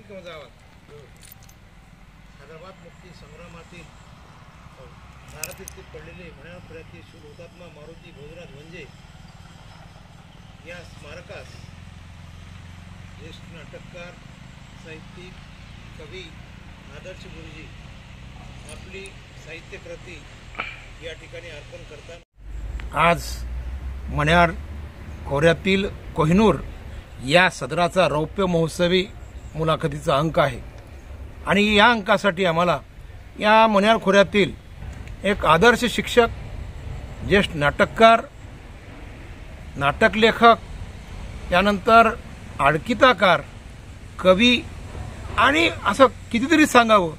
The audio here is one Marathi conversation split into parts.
किंवा जावा हैदराबाद मुक्ती संग्रामातील धारातीर्थी पडलेले मण्याळखोऱ्यातील शूर हुतात्मा मारुती भोजराज वंजे या स्मारकास ज्येष्ठ नाटककार, साहित्यिक, कवी आदर्श गुरुजी आपली साहित्यकृती या ठिकाणी अर्पण करतात। आज मण्याळ खोऱ्यातील कोहिनूर या सदराचा रौप्य महोत्सवी मुलाखतीचा अंक आहे आणि या अंकासाठी आम्हाला या मण्याळ खोऱ्यातील एक आदर्श शिक्षक, ज्येष्ठ नाटककार, नाटक लेखक, त्यानंतर आडकिताकार, कवी आणि असं कितीतरी सांगावं,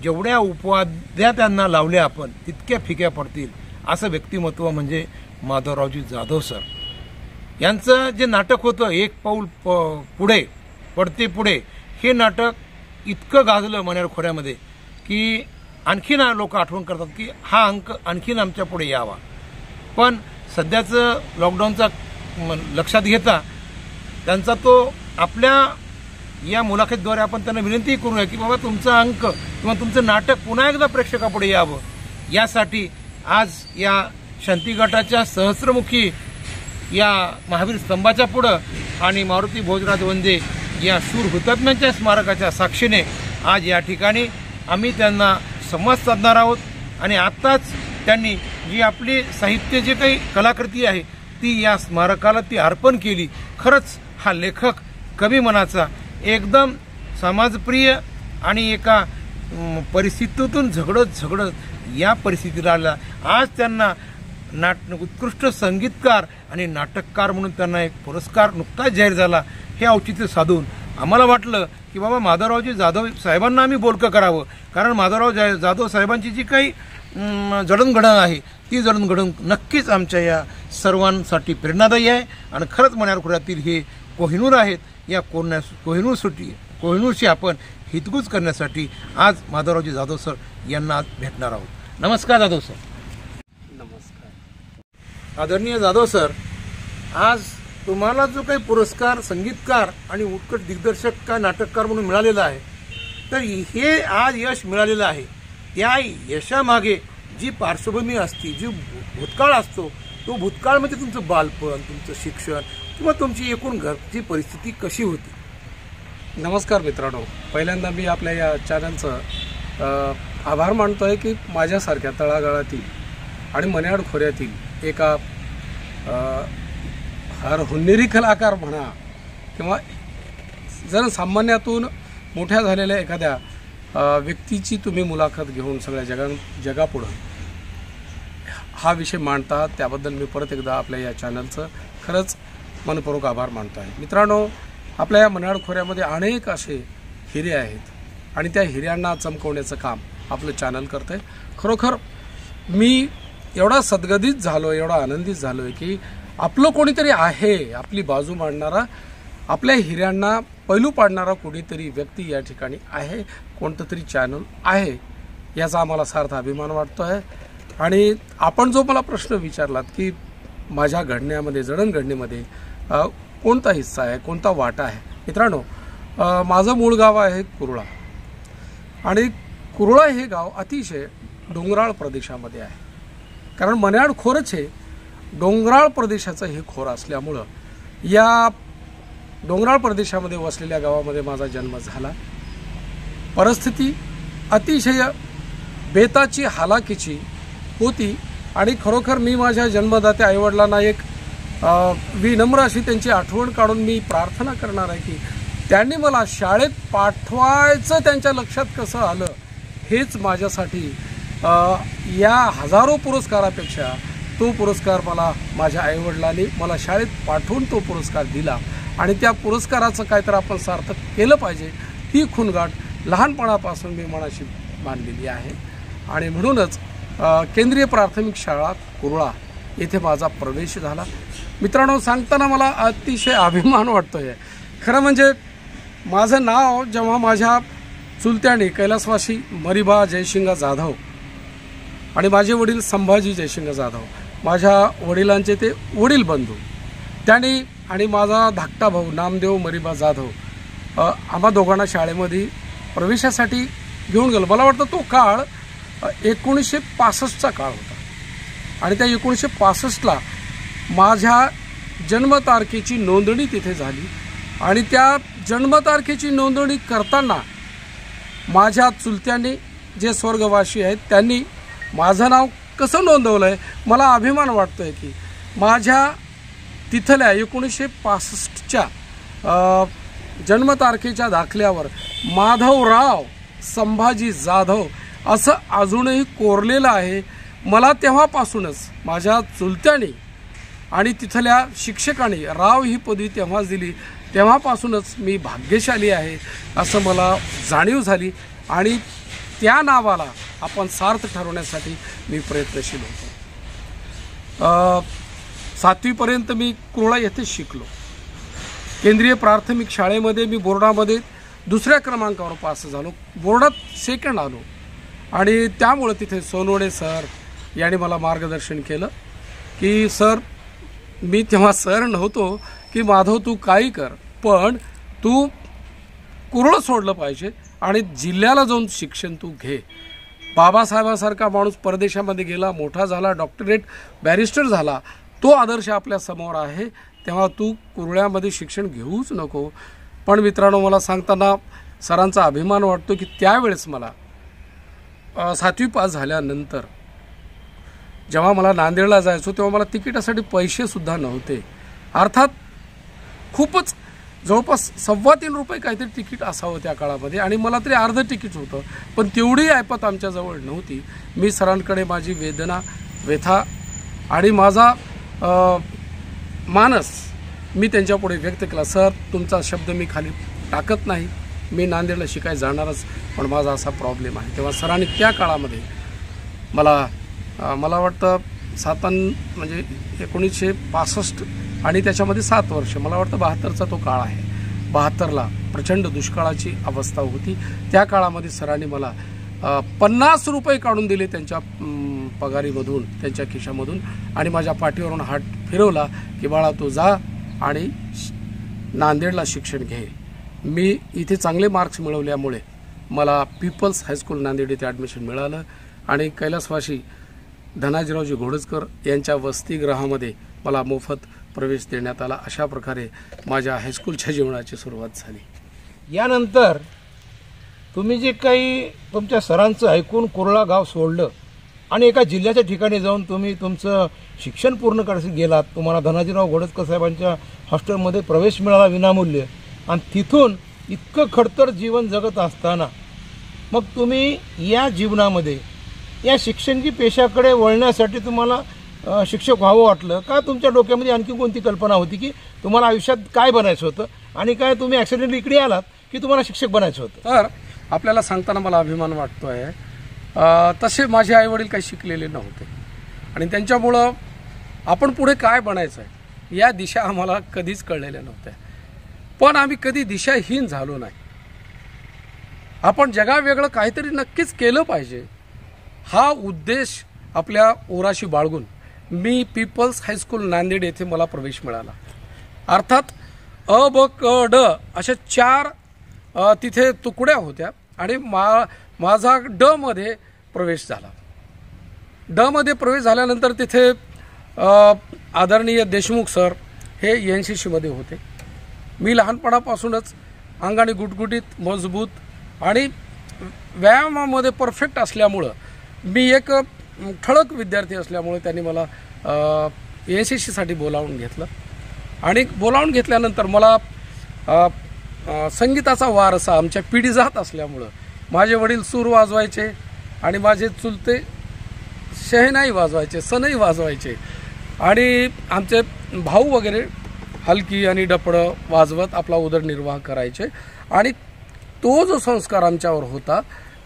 जेवढ्या उपवाद्या त्यांना लावल्या आपण तितक्या फिक्या पडतील असं व्यक्तिमत्व म्हणजे माधवरावजी जाधव सर यांचं जे नाटक होतं एक पाऊल पुढे पडते पुढे, हे नाटक इतकं गाजलं मण्याळ खोऱ्यामध्ये की आणखीन लोक आठवण करतात की हा अंक आणखीन आमच्या पुढे यावा। पण सध्याचं लॉकडाऊनचा लक्षात घेता त्यांचा तो आपल्या या मुलाखतीद्वारे आपण त्यांना विनंती करूया की बाबा तुमचा अंक किंवा तुमचं नाटक पुन्हा एकदा प्रेक्षकापुढे यावं, यासाठी आज या शांती गटाच्या सहस्त्रमुखी या महावीर स्तंभाच्या पुढं आणि मारुती भोजराज वंजे या शूर हुतात्म्यांच्या स्मारकाच्या साक्षीने आज या ठिकाणी आम्ही त्यांना संवाद साधणार आहोत। आणि आत्ताच त्यांनी जी आपली साहित्य जे काही कलाकृती आहे ती या स्मारकाला ती अर्पण केली। खरंच हा लेखक कवी मनाचा एकदम समाजप्रिय आणि एका परिस्थितीतून झगडत या परिस्थितीला आला। आज त्यांना उत्कृष्ट संगीतकार आणि नाटककार म्हणून त्यांना एक पुरस्कार नुकताच जाहीर झाला। हे औचित्य साधून आम्हाला वाटलं की बाबा माधवरावजी जाधव साहेबांना आम्ही बोलकं करावं, कारण माधवराव जाधव साहेबांची जी काही जडणघडण आहे ती जडणघडण नक्कीच आमच्या या सर्वांसाठी प्रेरणादायी आहे। आणि खरंच मण्याळ खोऱ्यातील हे कोहिनूर आहेत, या कोहिनूरशी आपण हितगुज करण्यासाठी आज माधवरावजी जाधव सर यांना आज भेटणार आहोत। नमस्कार जाधव सर। नमस्कार आदरणीय जाधव सर, आज तुम्हाला जो काही पुरस्कार संगीतकार आणि उत्कृष्ट दिग्दर्शक का नाटककार म्हणून मिळालेला आहे, तर हे आज यश मिळालेलं आहे, त्या यशामागे जी पार्श्वभूमी असते, जी भूतकाळ असतो, तो भूतकाळमध्ये तुमचं बालपण, तुमचं शिक्षण किंवा तुमची एकूण घरची परिस्थिती कशी होती? नमस्कार मित्रांनो, पहिल्यांदा मी आपल्या या चॅनलचं आभार मानतोय की माझ्यासारख्या तळागाळातील आणि मण्याळ खोऱ्यातील एका हुन्नेरी कलाकार म्हणा किंवा जनसामान्यातून मोठ्या झालेल्या एखाद्या व्यक्तीची तुम्ही मुलाखत घेऊन सगळ्या जगापुढं हा विषय मांडता, त्याबद्दल मी परत एकदा आपल्या या चॅनलचं खरंच मनपूर्वक आभार मानतो आहे। मित्रांनो, आपल्या या मण्याळ खोऱ्यामध्ये अनेक असे हिरे आहेत आणि त्या हिऱ्यांना चमकवण्याचं काम आपलं चॅनल करतं आहे। खरोखर मी एवढा सद्गदित झालो, एवढा आनंदित झालो आहे की आपलं कोणीतरी आहे, आपली बाजू मांडणारा, आपल्या हिऱ्यांना पैलू पाडणारा कोणीतरी व्यक्ती या ठिकाणी आहे, कोणतं तरी चॅनल आहे, याचा आम्हाला सार्थ अभिमान वाटतो आहे। आणि आपण जो मला प्रश्न विचारलात की माझ्या घडण्यामध्ये, जडणघडणीमध्ये कोणता हिस्सा आहे, कोणता वाटा आहे, मित्रांनो, माझं मूळ गाव आहे कुरुळा आणि कुरुळा हे गाव अतिशय डोंगराळ प्रदेशामध्ये आहे, कारण मण्याळ खोरच हे डोंगराळ प्रदेशाचं हे खोर असल्यामुळं या डोंगराळ प्रदेशामध्ये वसलेल्या गावामध्ये माझा जन्म झाला। परिस्थिती अतिशय बेताची, हालाकीची होती आणि खरोखर मी माझ्या जन्मदात्या आईवडिलांना एक विनम्र अशी त्यांची आठवण काढून मी प्रार्थना करणार आहे की त्यांनी मला शाळेत पाठवायचं त्यांच्या लक्षात कसं आलं, हेच माझ्यासाठी या हजारो पुरस्कारापेक्षा तो पुरस्कार मला माझ्या आईवडिलांनी मला शाळेत पाठवून तो पुरस्कार दिला आणि त्या पुरस्काराचं काय तर आपण सार्थक केलं पाहिजे, ही खुणगाठ लहानपणापासून मी मनाशी मानलेली आहे। आणि म्हणूनच केंद्रीय प्राथमिक शाळा कुरुळा येथे माझा प्रवेश झाला। मित्रांनो, सांगताना मला अतिशय अभिमान वाटतोय। खरं म्हणजे माझं नाव जेव्हा माझ्या चुलत्याने कैलासवासी मरीबा जयसिंग जाधव आणि माझे वडील संभाजी जयसिंग जाधव, माझ्या वडिलांचे ते वडील बंधू, त्यांनी आणि माझा धाकटा भाऊ नामदेव मरीबा जाधव आम्हा दोघांना शाळेमध्ये प्रवेशासाठी घेऊन गेलो. मला वाटतं तो काळ 1965चा काळ होता आणि त्या 1965ला माझ्या जन्मतारखेची नोंदणी तिथे झाली आणि त्या जन्मतारखेची नोंदणी करताना माझ्या चुलत्यांनी जे स्वर्गवासी आहेत त्यांनी माझं नाव कसं नोंदवलं आहे. मला अभिमान वाटतो आहे की माझ्या तिथल्या 1965च्या जन्मतारखेच्या दाखल्यावर माधवराव संभाजी जाधव असं अजूनही कोरलेलं आहे. मला तेव्हापासूनच माझ्या चुलत्याने आणि तिथल्या शिक्षकांनी राव ही पदवी तेव्हाच दिली. तेव्हापासूनच मी भाग्यशाली आहे असं मला जाणीव झाली आणि त्या नावाला आपण सार्थ ठरवण्यासाठी मी प्रयत्नशील होतो. 7वीपर्यंत मी कुर्ला येथे शिकलो. केंद्रीय प्राथमिक शाळेमध्ये मी बोर्डामध्ये 2ऱ्या क्रमांकावर पास झालो. बोर्डात सेकंड आलो आणि त्यामुळे तिथे सोनवणे सर यांनी मला मार्गदर्शन केलं की सर, मी तेव्हा सर नव्हतो की माधव तू काही कर, पण तू कुर्ला सोडलं पाहिजे आणि जिल्ह्याला जाऊन शिक्षण तू घे. बाबासाहेबांसारखा माणूस परदेशामध्ये गेला, मोठा झाला, डॉक्टरेट बॅरिस्टर झाला, तो आदर्श आपल्या समोर आहे, तेव्हा तू कुर्ल्यामध्ये शिक्षण घेऊच नको. पण मित्रांनो, मला सांगताना सरांचा अभिमान वाटतो की त्यावेळेस मला 7वी पास झाल्यानंतर जेव्हा मला नांदेडला जायचो तेव्हा मला तिकिटासाठी पैसेसुद्धा नव्हते. अर्थात खूपच जवळपास 3.25 रुपये काहीतरी तिकीट असावं त्या काळामध्ये आणि मला तरी अर्ध तिकीट होतं, पण तेवढी ऐपत आमच्याजवळ नव्हती. मी सरांकडे माझी वेदना, व्यथा आणि माझा मानस मी त्यांच्यापुढे व्यक्त केला. सर, तुमचा शब्द मी खाली टाकत नाही, मी नांदेडला शिकायला जाणारच, पण माझा असा प्रॉब्लेम आहे. तेव्हा सरांनी त्या काळामध्ये मला वाटतं 1965 आणि त्याच्यामध्ये 7 वर्ष, मला वाटतं 72चा तो काळ आहे. 72ला प्रचंड दुष्काळाची अवस्था होती. त्या काळामध्ये सरांनी मला 50 रुपये काढून दिले त्यांच्या पगारीमधून, त्यांच्या खिशामधून आणि माझ्या पाठीवरून हात फिरवला की बाळा तू जा आणि नांदेडला शिक्षण घे. मी इथे चांगले मार्क्स मिळवल्यामुळे मला पीपल्स हायस्कूल नांदेड इथे ॲडमिशन मिळालं आणि कैलासवासी धनाजीरावजी घोडजकर यांच्या वसतिगृहामध्ये मला मोफत प्रवेश देण्यात आला. अशा प्रकारे माझ्या हायस्कूलच्या जीवनाची सुरुवात झाली. यानंतर तुम्ही जे काही तुमच्या सरांचं ऐकून कुर्ला गाव सोडलं आणि एका जिल्ह्याच्या ठिकाणी जाऊन तुम्ही तुमचं शिक्षण पूर्ण करण्यासाठी गेलात. तुम्हाला धनाजीराव घोडजकर साहेबांच्या हॉस्टेलमध्ये प्रवेश मिळाला विनामूल्य आणि तिथून इतकं खडतर जीवन जगत असताना मग तुम्ही या जीवनामध्ये या शिक्षणची पेशाकडे वळण्यासाठी तुम्हाला शिक्षक व्हावं वाटलं का? तुमच्या डोक्यामध्ये आणखी कोणती कल्पना होती की तुम्हाला आयुष्यात काय बनायचं होतं आणि काय तुम्ही ॲक्सिडेंटली इकडे आलात की तुम्हाला शिक्षक बनायचं होतं? तर आपल्याला सांगताना मला अभिमान वाटतो आहे. तसे माझे आईवडील काही शिकलेले नव्हते आणि त्यांच्यामुळं आपण पुढे काय बनायचं आहे या दिशा आम्हाला कधीच कळलेल्या नव्हत्या. पण आम्ही कधी दिशाहीन झालो नाही. आपण जगावेगळं काहीतरी नक्कीच केलं पाहिजे हा उद्देश आपल्या ओराशी बाळगून मी पीपल्स हायस्कूल नांदेड येथे मला प्रवेश मिळाला. अर्थात अ, ब, क, ड अशा 4 तिथे तुकड्या होत्या आणि माझा ड मध्ये प्रवेश झाला. ड मध्ये प्रवेश झाल्यानंतर तिथे आदरणीय देशमुख सर हे NCC मध्ये होते. मी लहानपणापासूनच अंगाने गुटगुटीत, मजबूत आणि व्यायामामध्ये परफेक्ट असल्यामुळं मी एक ठळक विद्यार्थी असल्यामुळे त्यांनी मला NCCसाठी बोलावून घेतलं आणि बोलावून घेतल्यानंतर मला संगीताचा वारसा आमच्या पिढी जात असल्यामुळं माझे वडील सूर वाजवायचे आणि माझे चुलते शहनाई वाजवायचे, सनई वाजवायचे आणि आमचे भाऊ वगैरे हलकी आणि डपडं वाजवत आपला उदरनिर्वाह करायचे. आणि तो जो संस्कार आमच्यावर होता,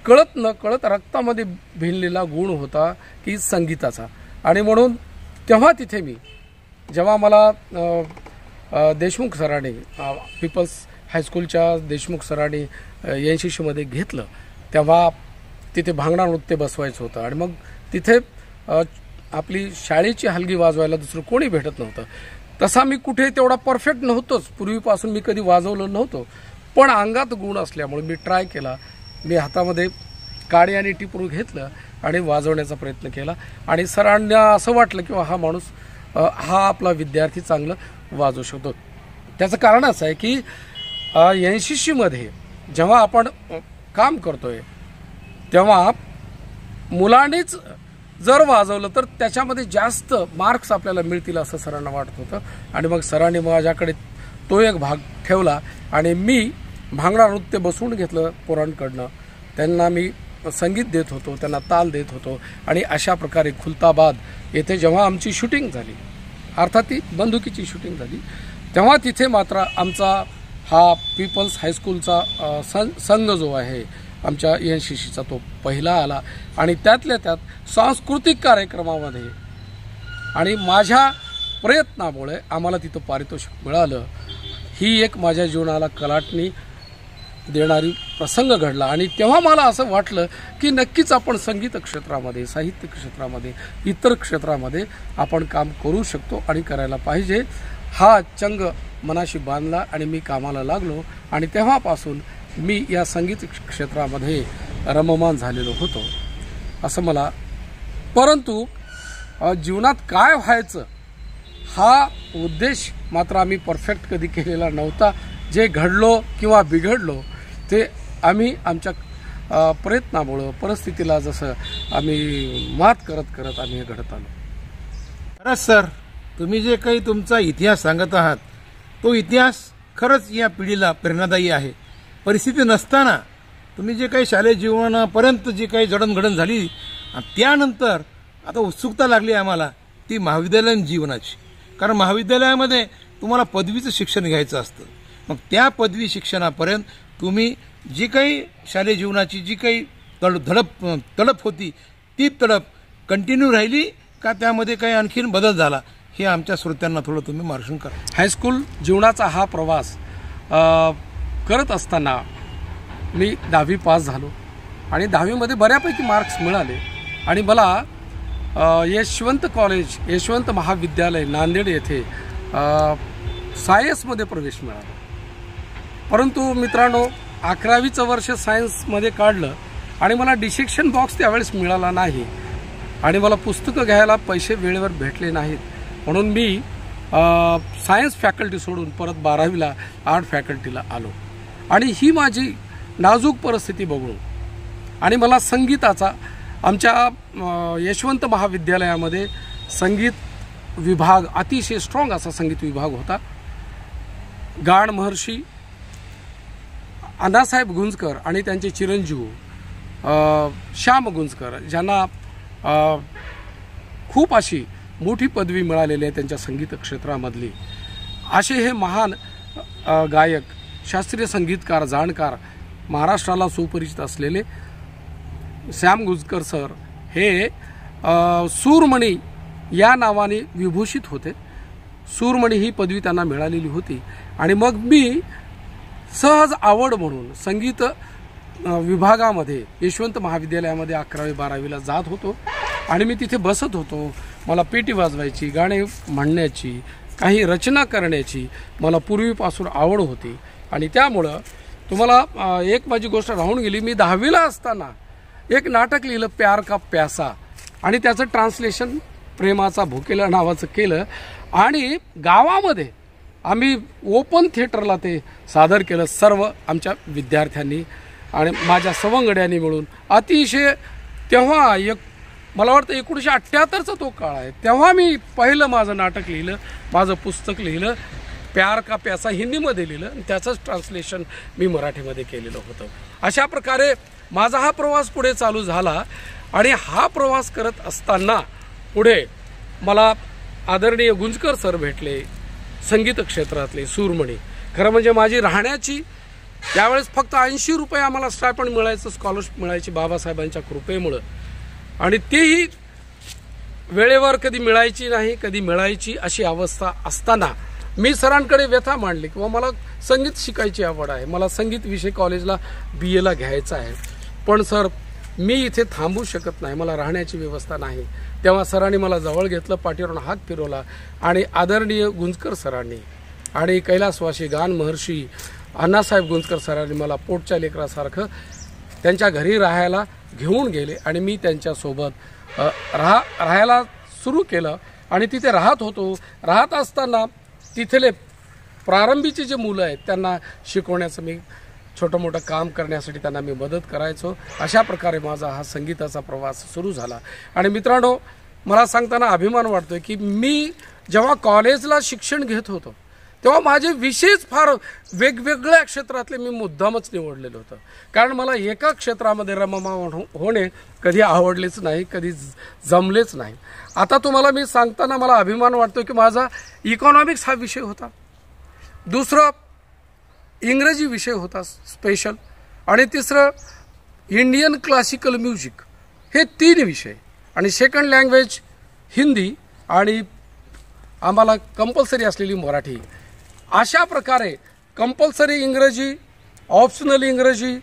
कळत न कळत रक्तामध्ये भिनलेला गुण होता की संगीताचा. आणि म्हणून तेव्हा तिथे मी जेव्हा मला देशमुख सरांनी पीपल्स हायस्कूलच्या देशमुख सरांनी NCC मध्ये घेतलं तेव्हा तिथे भांगडा नृत्य बसवायचं होतं आणि मग तिथे आपली शाळेची हलगी वाजवायला दुसरं कोणी भेटत नव्हतं. तसा मी कुठे तेवढा परफेक्ट नव्हतोच, पूर्वीपासून मी कधी वाजवलं नव्हतं, पण अंगात गुण असल्यामुळे मी ट्राय केला. मी हातामध्ये काडी आणि टिपरू घेतलं आणि वाजवण्याचा प्रयत्न केला आणि सरांना असं वाटलं की हा माणूस हा आपला विद्यार्थी चांगलं वाजवू शकतो. त्याचं कारण असं आहे की NCC मध्ये जेव्हा आपण काम करतोय तेव्हा मुलांनीच जर वाजवलं तर त्याच्यामध्ये जास्त मार्क्स आपल्याला मिळतील असं सरांना वाटत होतं. आणि मग सरांनी माझ्याकडे तो एक भाग ठेवला आणि मी भांगडा नृत्य बसवून घेतलं पोरांकडनं. त्यांना मी संगीत देत होतो, त्यांना ताल देत होतो आणि अशा प्रकारे खुलताबाद येथे जेव्हा आमची शूटिंग झाली, अर्थात ती बंदुकीची शूटिंग झाली, तेव्हा तिथे मात्र आमचा हा पीपल्स हायस्कूलचा संघ जो आहे आमच्या NCCचा तो पहिला आला आणि त्यातल्या त्यात सांस्कृतिक कार्यक्रमामध्ये आणि माझ्या प्रयत्नामुळे आम्हाला तिथं पारितोषिक मिळालं. ही एक माझ्या जीवनाला कलाटणी देणारी प्रसंग घडला आणि तेव्हा मला असं वाटलं की नक्कीच आपण संगीत क्षेत्रामध्ये, साहित्य क्षेत्रामध्ये, इतर क्षेत्रामध्ये आपण काम करू शकतो आणि करायला पाहिजे. हा चंग मनाशी बांधला आणि मी कामाला लागलो आणि तेव्हापासून मी या संगीत क्षेत्रामध्ये रममान झालेलो होतो असं मला. परंतु जीवनात काय व्हायचं हा उद्देश मात्र आम्ही परफेक्ट कधी केलेला नव्हता. जे घडलो किंवा बिघडलो ते आम्ही आमच्या प्रयत्नामुळं, परिस्थितीला जसं आम्ही मात करत करत आम्ही हे घडत आलो. खरंच सर, तुम्ही जे काही तुमचा इतिहास सांगत आहात तो इतिहास खरंच या पिढीला प्रेरणादायी आहे. परिस्थिती नसताना तुम्ही जे काही शालेय जीवनापर्यंत जी काही जडणघडण झाली त्यानंतर आता उत्सुकता लागली आम्हाला ती महाविद्यालयीन जीवनाची. कारण महाविद्यालयामध्ये तुम्हाला पदवीचं शिक्षण घ्यायचं असतं. मग त्या पदवी शिक्षणापर्यंत तुम्ही जी काही शालेय जीवनाची जी काही तडप होती ती तडप कंटिन्यू राहिली का त्यामध्ये काही आणखीन बदल झाला हे आमच्या श्रोत्यांना थोडं तुम्ही मार्गदर्शन करा. हायस्कूल जीवनाचा हा प्रवास करत असताना मी 10वी पास झालो आणि 10वीमध्ये बऱ्यापैकी मार्क्स मिळाले आणि मला यशवंत कॉलेज, यशवंत महाविद्यालय नांदेड येथे सायन्समध्ये प्रवेश मिळाला. परंतु मित्रांनो 11वीचं वर्ष सायन्समध्ये काढलं आणि मला डिसेक्शन बॉक्स त्यावेळेस मिळाला नाही आणि मला पुस्तकं घ्यायला पैसे वेळेवर भेटले नाहीत. म्हणून मी सायन्स फॅकल्टी सोडून परत 12वीला आर्ट फॅकल्टीला आलो आणि ही माझी नाजूक परिस्थिती बघून आणि मला संगीताचा आमच्या यशवंत महाविद्यालयामध्ये संगीत विभाग अतिशय स्ट्रॉंग असा संगीत विभाग होता. गाण महर्षी अण्णासाहेब गुंजकर आणि त्यांचे चिरंजीव श्याम गुंजकर ज्यांना खूप अशी मोठी पदवी मिळालेली आहे त्यांच्या संगीत क्षेत्रामधली, असे हे महान गायक, शास्त्रीय संगीतकार, जाणकार, महाराष्ट्राला सुपरिचित असलेले श्याम गुंजकर सर हे सूरमणी या नावाने विभूषित होते. सूरमणी ही पदवी त्यांना मिळालेली होती आणि मग मी सहज आवड म्हणून संगीत विभागामध्ये यशवंत महाविद्यालयामध्ये 11वी 12वीला जात होतो आणि मी तिथे बसत होतो. मला पेटी वाजवायची, गाणे म्हणण्याची, काही रचना करण्याची मला पूर्वीपासून आवड होती आणि त्यामुळं तुम्हाला एक माझी गोष्ट राहून गेली. मी 10वीला असताना एक नाटक लिहिलं प्यार का प्यासा आणि त्याचं ट्रान्सलेशन प्रेमाचा भुकेला नावाचं केलं आणि गावामध्ये आम्ही ओपन थिएटरला ते सादर केलं सर्व आमच्या विद्यार्थ्यांनी आणि माझ्या सवंगड्यांनी मिळून. अतिशय तेव्हा मला वाटतं 1978चा तो काळ आहे. तेव्हा मी पहिलं माझं नाटक लिहिलं, माझं पुस्तक लिहिलं, प्यार का प्यासा हिंदीमध्ये लिहिलं आणि त्याचंच ट्रान्सलेशन मी मराठीमध्ये केलेलं होतं. अशा प्रकारे माझा हा प्रवास पुढे चालू झाला आणि हा प्रवास करत असताना पुढे मला आदरणीय गुंजकर सर भेटले, संगीत क्षेत्रातले सूरमणी. खरं म्हणजे माझी राहण्याची त्यावेळेस फक्त 80 रुपये आम्हाला स्टायपंड मिळायचं, स्कॉलरशिप मिळायची बाबासाहेबांच्या कृपेमुळं आणि तेही वेळेवर कधी मिळायची नाही, कधी मिळायची अशी अवस्था असताना मी सरांकडे व्यथा मांडली किंवा मला संगीत शिकायची आवड आहे, मला संगीत विषय कॉलेजला BA ला घ्यायचं आहे, पण सर मी इथे थांबू शकत नाही, मला राहण्याची व्यवस्था नाही. तेव्हा सरांनी मला जवळ घेतलं, पाठीवरून हात फिरवला आणि आदरणीय गुंजकर सरांनी आणि कैलासवासी गान महर्षी अण्णासाहेब गुंजकर सरांनी मला पोटच्या लेकरासारखं त्यांच्या घरी राहायला घेऊन गेले आणि मी त्यांच्यासोबत राहायला सुरू केलं आणि तिथे राहत होतो. राहत असताना तिथले प्रारंभीचे जे मुलं आहेत त्यांना शिकवण्याचं मी छोटं मोठं काम करण्यासाठी त्यांना मी मदत करायचो. अशा प्रकारे माझा हा संगीताचा प्रवास सुरू झाला. आणि मित्रांनो, मला सांगताना अभिमान वाटतोय की मी जेव्हा कॉलेजला शिक्षण घेत होतो तेव्हा माझे विषयच फार वेगवेगळ्या क्षेत्रातले मी मुद्दामच निवडलेलं होतं. कारण मला एका क्षेत्रामध्ये रममाण होणे कधी आवडलेच नाही, कधी जमलेच नाही. आता तुम्हाला मी सांगताना मला अभिमान वाटतो की माझा इकॉनॉमिक्स हा विषय होता, दुसरं इंग्रजी विषय होता स्पेशल, आणि तिसरं इंडियन क्लासिकल म्युझिक, हे 3 विषय, आणि सेकंड लँग्वेज हिंदी आणि आम्हाला कंपल्सरी असलेली मराठी. अशा प्रकारे कंपल्सरी इंग्रजी, ऑप्शनल इंग्रजी,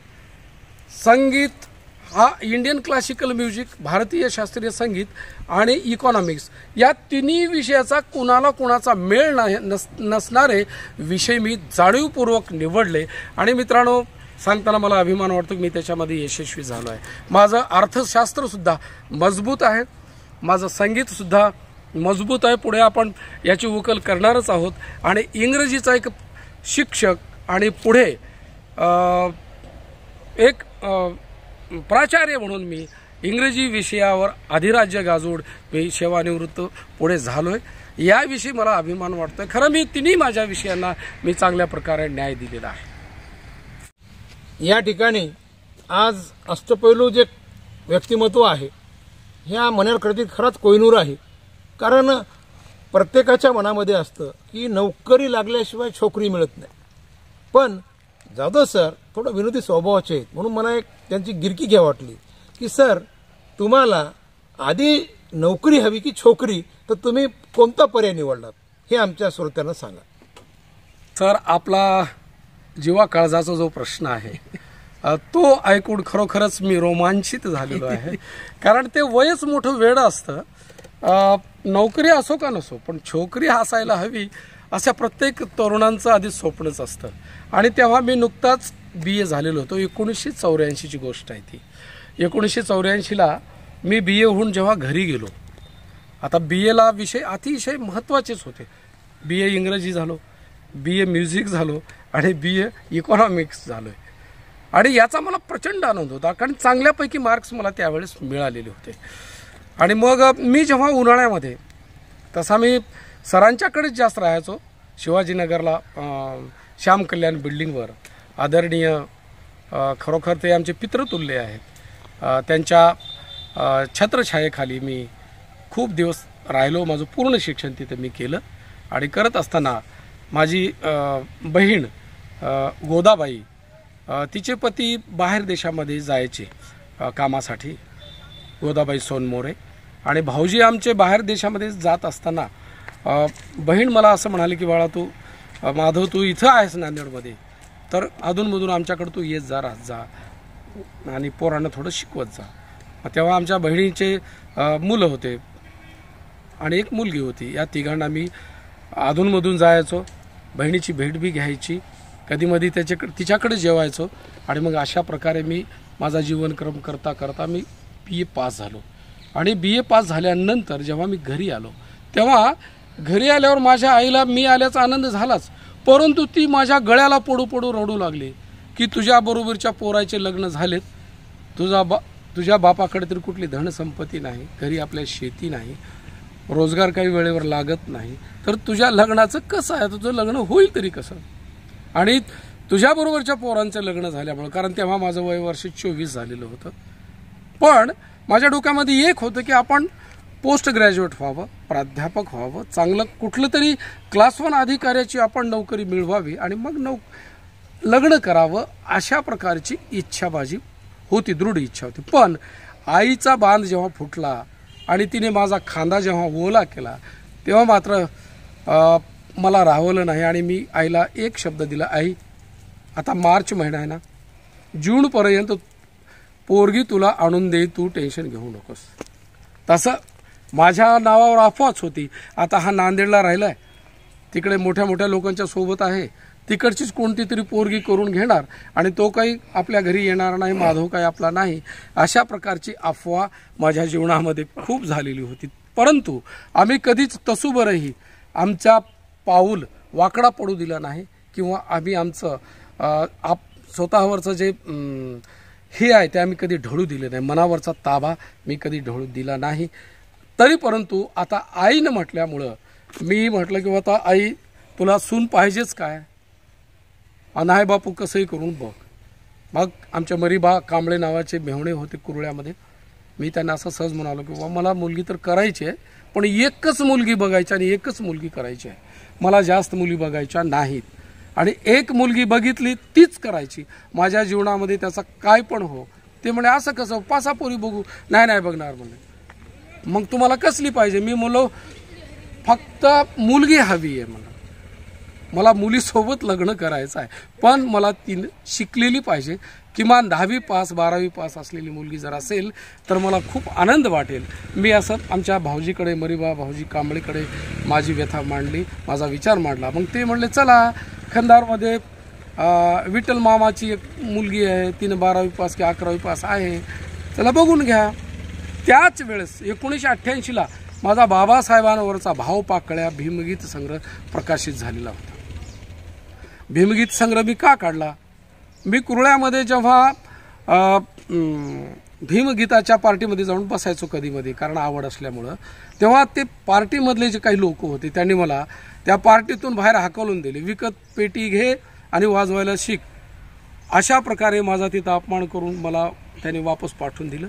संगीत हा इंडियन क्लासिकल म्युझिक, भारतीय शास्त्रीय संगीत आणि इकॉनॉमिक्स या 3 विषयाचा कुणाचा मेळ नसणारे विषय मी जाणीवपूर्वक निवडले. आणि मित्रांनो, सांगताना मला अभिमान वाटतो की मी त्याच्यामध्ये यशस्वी झालो आहे. माझं अर्थशास्त्रसुद्धा मजबूत आहे, माझं संगीतसुद्धा मजबूत आहे. पुढे आपण याची उकल करणारच आहोत. आणि इंग्रजीचा एक शिक्षक आणि पुढे एक प्राचार्य म्हणून मी इंग्रजी विषयावर अधिराज्य गाजवून मी सेवानिवृत्त पुढे झालोय. याविषयी मला अभिमान वाटतोय. खरं मी 3 माझ्या विषयांना मी चांगल्या प्रकारे न्याय दिलेला आहे. या ठिकाणी आज अष्टपैलू जे व्यक्तिमत्व आहे ह्या मनेरकरतीत खरंच कोहिनूर आहे. कारण प्रत्येकाच्या मनामध्ये असतं की नोकरी लागल्याशिवाय छोकरी मिळत नाही. पण जाधव सर थोडं विनोदी स्वभावाचे आहेत, म्हणून मला एक त्यांची गिरकी घ्या वाटली की सर, तुम्हाला आधी नोकरी हवी की छोकरी, तर तुम्ही कोणता पर्याय निवडलात हे आमच्या श्रोत्यांना सांगा. सर, आपला जीवा काळजाचा जो प्रश्न आहे तो ऐकून खरोखरच मी रोमांचित झालेलो आहे. कारण ते वयच मोठं वेळ असतं. नोकरी असो का नसो, पण छोकरी असायला हवी अशा प्रत्येक तरुणांचं आधी स्वप्नच असतं. आणि तेव्हा मी नुकताच BA झालेलो होतो. 1984ची गोष्ट आहे ती. 1984ला मी BA होऊन जेव्हा घरी गेलो, आता BAला विषय अतिशय महत्त्वाचेच होते. BA इंग्रजी झालो, BA म्युझिक झालो आणि BA इकॉनॉमिक्स झालो. आणि याचा मला प्रचंड आनंद होता, कारण चांगल्यापैकी मार्क्स मला त्यावेळेस मिळालेले होते. आणि मग मी जेव्हा उन्हाळ्यामध्ये, तसा मी सरांच्याकडेच जास्त राहायचो, शिवाजीनगरला श्याम कल्याण बिल्डिंगवर. आदरणीय खरोखर ते आमचे पितृतुल्य आहेत. त्यांच्या छत्रछायेखाली मी खूप दिवस राहिलो. माझं पूर्ण शिक्षण तिथे मी केलं. आणि करत असताना माझी बहीण गोदाबाई, तिचे पती बाहेर देशामध्ये जायचे कामासाठी, गोदाबाई सोनमोरे. आणि भाऊजी आमचे बाहेर देशामध्ये जात असताना बहीण मला असं म्हणाली की बाळा, तू माधव, तू इथं आहेस नांदेडमध्ये, तर अधूनमधून आमच्याकडे तू येत जा, राहत जा आणि पोरांना थोडं शिकवत जा. तेव्हा आमच्या बहिणीचे मुलं होते आणि एक मुलगी होती. या तिघांना मी अधूनमधून जायचो, बहिणीची भेट बी घ्यायची, कधीमधी तिच्याकडे जेवायचो. आणि मग अशा प्रकारे मी माझा जीवनक्रम करता करता मी BA पास झालो. आणि BA पास झाल्यानंतर जेव्हा मी घरी आलो, तेव्हा घरी आल्यावर माझ्या आईला मी आल्याचा आनंद झालाच, परंतु ती माझ्या गळ्याला पडू पडू रडू लागली की तुझ्याबरोबरच्या पोराचे लग्न झालेत, तुझ्या बापाकडे तरी कुठली धनसंपत्ती नाही, घरी आपल्या शेती नाही, रोजगार काही वेळेवर लागत नाही, तर तुझ्या लग्नाचं कसं आहे, तुझं लग्न होईल तरी कसं. आणि तुझ्याबरोबरच्या पोरांचं लग्न झाल्यामुळं, कारण तेव्हा माझं वय वर्ष 24 झालेलं होतं, पण माझ्या डोक्यामध्ये एक होतं की आपण पोस्ट ग्रॅज्युएट व्हावं, प्राध्यापक व्हावं, चांगलं कुठलं तरी क्लास 1 अधिकाऱ्याची आपण नोकरी मिळवावी आणि मग लग्न करावं, अशा प्रकारची इच्छा माझी होती, दृढ इच्छा होती. पण आईचा बांध जेव्हा फुटला आणि तिने माझा खांदा जेव्हा ओला केला, तेव्हा मात्र मला राहवलं नाही. आणि मी आईला एक शब्द दिला, आई आता मार्च महिना आहे ना, जूनपर्यंत पोरगी तुला आणून देईल, तू टेन्शन घेऊ नकोस. तसं माझ्या नावावर अफवाच होती. आता हा नांदेडला राहिलाय, तिकडे मोठ्या मोठ्या लोकांच्या सोबत आहे, तिकडचीच कोणती तरी पोरगी करून घेणार आणि तो काही आपल्या घरी येणार नाही, माधव काही आपला नाही, अशा प्रकारची अफवा माझ्या जीवनामध्ये खूप झालेली होती. परंतु आम्ही कधीच तसूभरही आमचा पाऊल वाकडा पडू दिला नाही किंवा आम्ही आमचं स्वतःवरचं जे हे आहे ते आम्ही कधी ढळू दिले नाही. मनावरचा ताबा मी कधी ढळू दिला नाही. तरी परंतु आता आईनं म्हटल्यामुळं मी म्हटलं की आता आई तुला सून पाहिजेच काय, नाही बापू कसंही करून बघ. मग आमच्या मरीबा कांबळे नावाचे मेहुणे होते कुरुळ्यामध्ये. मी त्यांना असं सहज म्हणालो की बाबा मला मुलगी तर करायची आहे, पण एकच मुलगी बघायची आणि एकच मुलगी करायची आहे, मला जास्त मुली बघायच्या नाहीत. आणि एक मुलगी बघितली तीच करायची. माझ्या जीवनामध्ये त्याचा काय पण हो. ते म्हणे असं कसं, 5-6 पोरी बघू. नाही बघणार म्हणे. मग तुम्हाला कसली पाहिजे? मी म्हणलो फक्त मुलगी हवी आहे मला. मला मुलीसोबत लग्न करायचं आहे, पण मला ती शिकलेली पाहिजे. किमान 10वी पास 12वी पास असलेली मुलगी जर असेल तर मला खूप आनंद वाटेल. मी असं आमच्या भाऊजीकडे, मरीबा भाऊजी कांबळेकडे माझी व्यथा मांडली, माझा विचार मांडला. मग ते म्हणले चला खंदारमध्ये विठ्ठल मामाची एक मुलगी आहे, तिने 12वी पास की 11वी पास आहे, चला बघून घ्या. त्याच वेळेस 1988ला माझा बाबासाहेबांवरचा भाव पाकळ्या भीमगीत संग्रह प्रकाशित झालेला होता. भीमगीत संग्रह मी का काढला? मी कुरुळ्यामध्ये जेव्हा भीमगीताच्या पार्टीमध्ये जाऊन बसायचो कधीमध्ये, कारण आवड असल्यामुळं, तेव्हा ते पार्टीमधले जे काही लोक होते त्यांनी मला त्या पार्टीतून बाहेर हाकलून दिले. विकत पेटी घे आणि वाजवायला शिक, अशा प्रकारे माझा तिथं अपमान करून मला त्यांनी वापस पाठवून दिलं.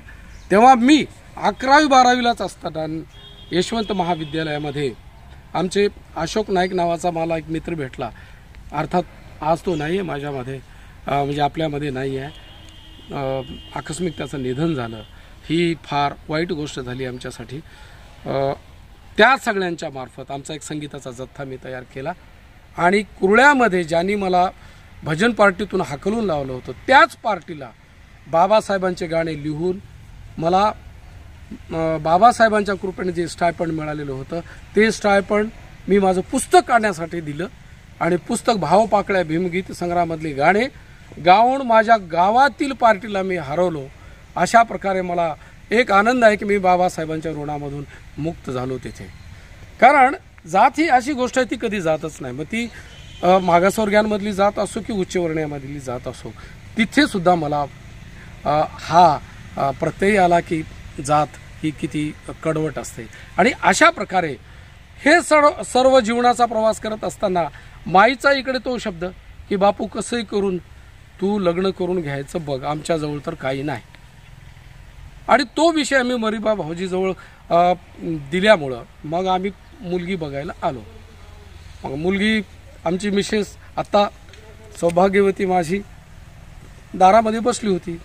तेव्हा मी 11वी 12वीलाच असताना यशवंत महाविद्यालयामध्ये आमचे अशोक नाईक नावाचा मला एक मित्र भेटला. अर्थात आज तो नाही आहे माझ्यामध्ये, म्हणजे आपल्यामध्ये नाही आहे. आकस्मिक त्याचं निधन झालं. ही फार वाईट गोष्ट झाली आमच्यासाठी. त्या सगळ्यांच्या मार्फत आमचा एक संगीताचा जथ्था मी तयार केला आणि कुरुळ्यामध्ये ज्यांनी मला भजन पार्टीतून हाकलून लावलं होतं त्याच पार्टीला बाबासाहेबांचे गाणे लिहून मला बाबासाहेबांच्या कृपेने जे स्टायपंड मिळालेलं होतं ते स्टायपंड मी माझं पुस्तक काढण्यासाठी दिलं आणि पुस्तक भाव पाकळ्या भीमगीत संग्रहामधली गाणे गाऊन माझ्या गावातील पार्टीला मी हरवलो. अशा प्रकारे मला एक आनंद आहे की मी बाबासाहेबांच्या ऋणामधून मुक्त झालो तिथे. कारण जात ही अशी गोष्ट आहे ती कधी जातच नाही. मग ती मागासवर्गीयांमधली जात असो की उच्चवर्णीयामधली जात असो, तिथे सुद्धा मला हा प्रत्यय आला की जात ही किती कडवट असते. आणि अशा प्रकारे हे सर्व जीवनाचा प्रवास करत असताना माईचा इकडे तो शब्द की बापू कसंही करून तू लग्न करून घ्यायचं बघ, आमच्याजवळ तर काही नाही. आणि तो विषय आम्ही मरीबा भाऊजीजवळ दिल्यामुळं मग आम्ही मुलगी बघायला आलो. मग मुलगी आमची मिसेस आत्ता सौभाग्यवती माझी दारामध्ये बसली होती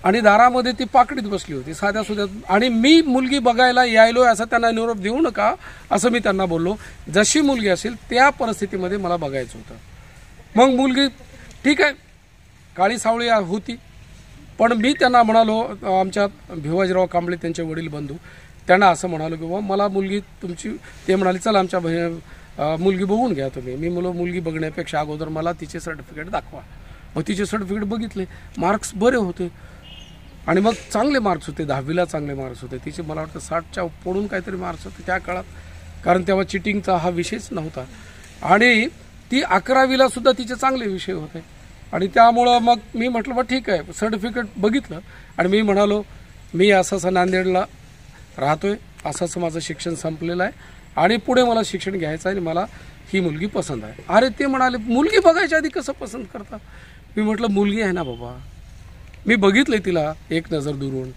आणि दारामध्ये ती पाकडीत बसली होती साध्या सुध्या. आणि मी मुलगी बघायला यायलो असं त्यांना निरोप देऊ नका असं मी त्यांना बोललो. जशी मुलगी असेल त्या परिस्थितीमध्ये मला बघायचं होतं. मग मुलगी ठीक आहे काळी सावळी होती, पण मी त्यांना म्हणालो, आमच्या भिवाजीराव कांबळे त्यांचे वडील बंधू, त्यांना असं म्हणालो की बाबा मला मुलगी तुमची, ते म्हणाले चला आमच्या मुलगी बघून घ्या तुम्ही. मी म्हणलो मुलगी बघण्यापेक्षा अगोदर मला तिचे सर्टिफिकेट दाखवा. मग तिचे सर्टिफिकेट बघितले, मार्क्स बरे होते आणि मग चांगले मार्क्स होते. 10वीला चांगले मार्क्स होते तिचे. मला वाटतं 60च्या पडून काहीतरी मार्क्स होते त्या काळात, कारण तेव्हा चिटिंगचा हा विषयच नव्हता. आणि ती 11वीला सुद्धा तिचे चांगले विषय होते. आणि त्यामुळं मग मी म्हटलं बा ठीक आहे, सर्टिफिकेट बघितलं आणि मी म्हणालो मी असं नांदेडला राहतोय, असं माझं शिक्षण संपलेलं आहे आणि पुढे मला शिक्षण घ्यायचं आहे आणि मला ही मुलगी पसंत आहे. अरे ते म्हणाले मुलगी बघायच्या आधी कसं पसंत करता? मी म्हटलं मुलगी आहे ना बाबा, मी बघितलं तिला एक नजर दुरून.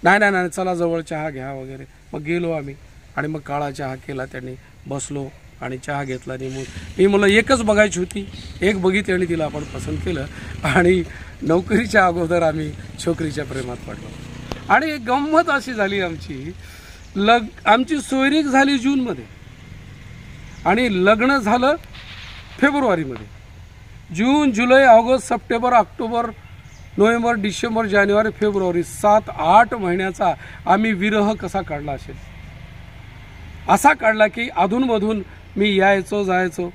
नाही चला जवळ चहा घ्या वगैरे. मग गेलो आम्ही आणि मग काळा चहा केला त्यांनी, बसलो आणि चहा घेतला. आणि मी म्हणलं एकच बघायची होती, एक बघितली आणि तिला आपण पसंत केलं आणि नोकरीच्या अगोदर आम्ही छोकरीच्या प्रेमात पडलो. आणि गंमत अशी झाली आमची, आमची सोयरीक झाली जूनमध्ये आणि लग्न झालं फेब्रुवारीमध्ये. जून जुलै ऑगस्ट सप्टेंबर ऑक्टोबर नोव्हेंबर डिसेंबर जानेवारी फेब्रुवारी 7-8 महिन्याचा आम्ही विरह कसा काढला असेल, असा काढला की अधूनमधून मी यायचो जायचो.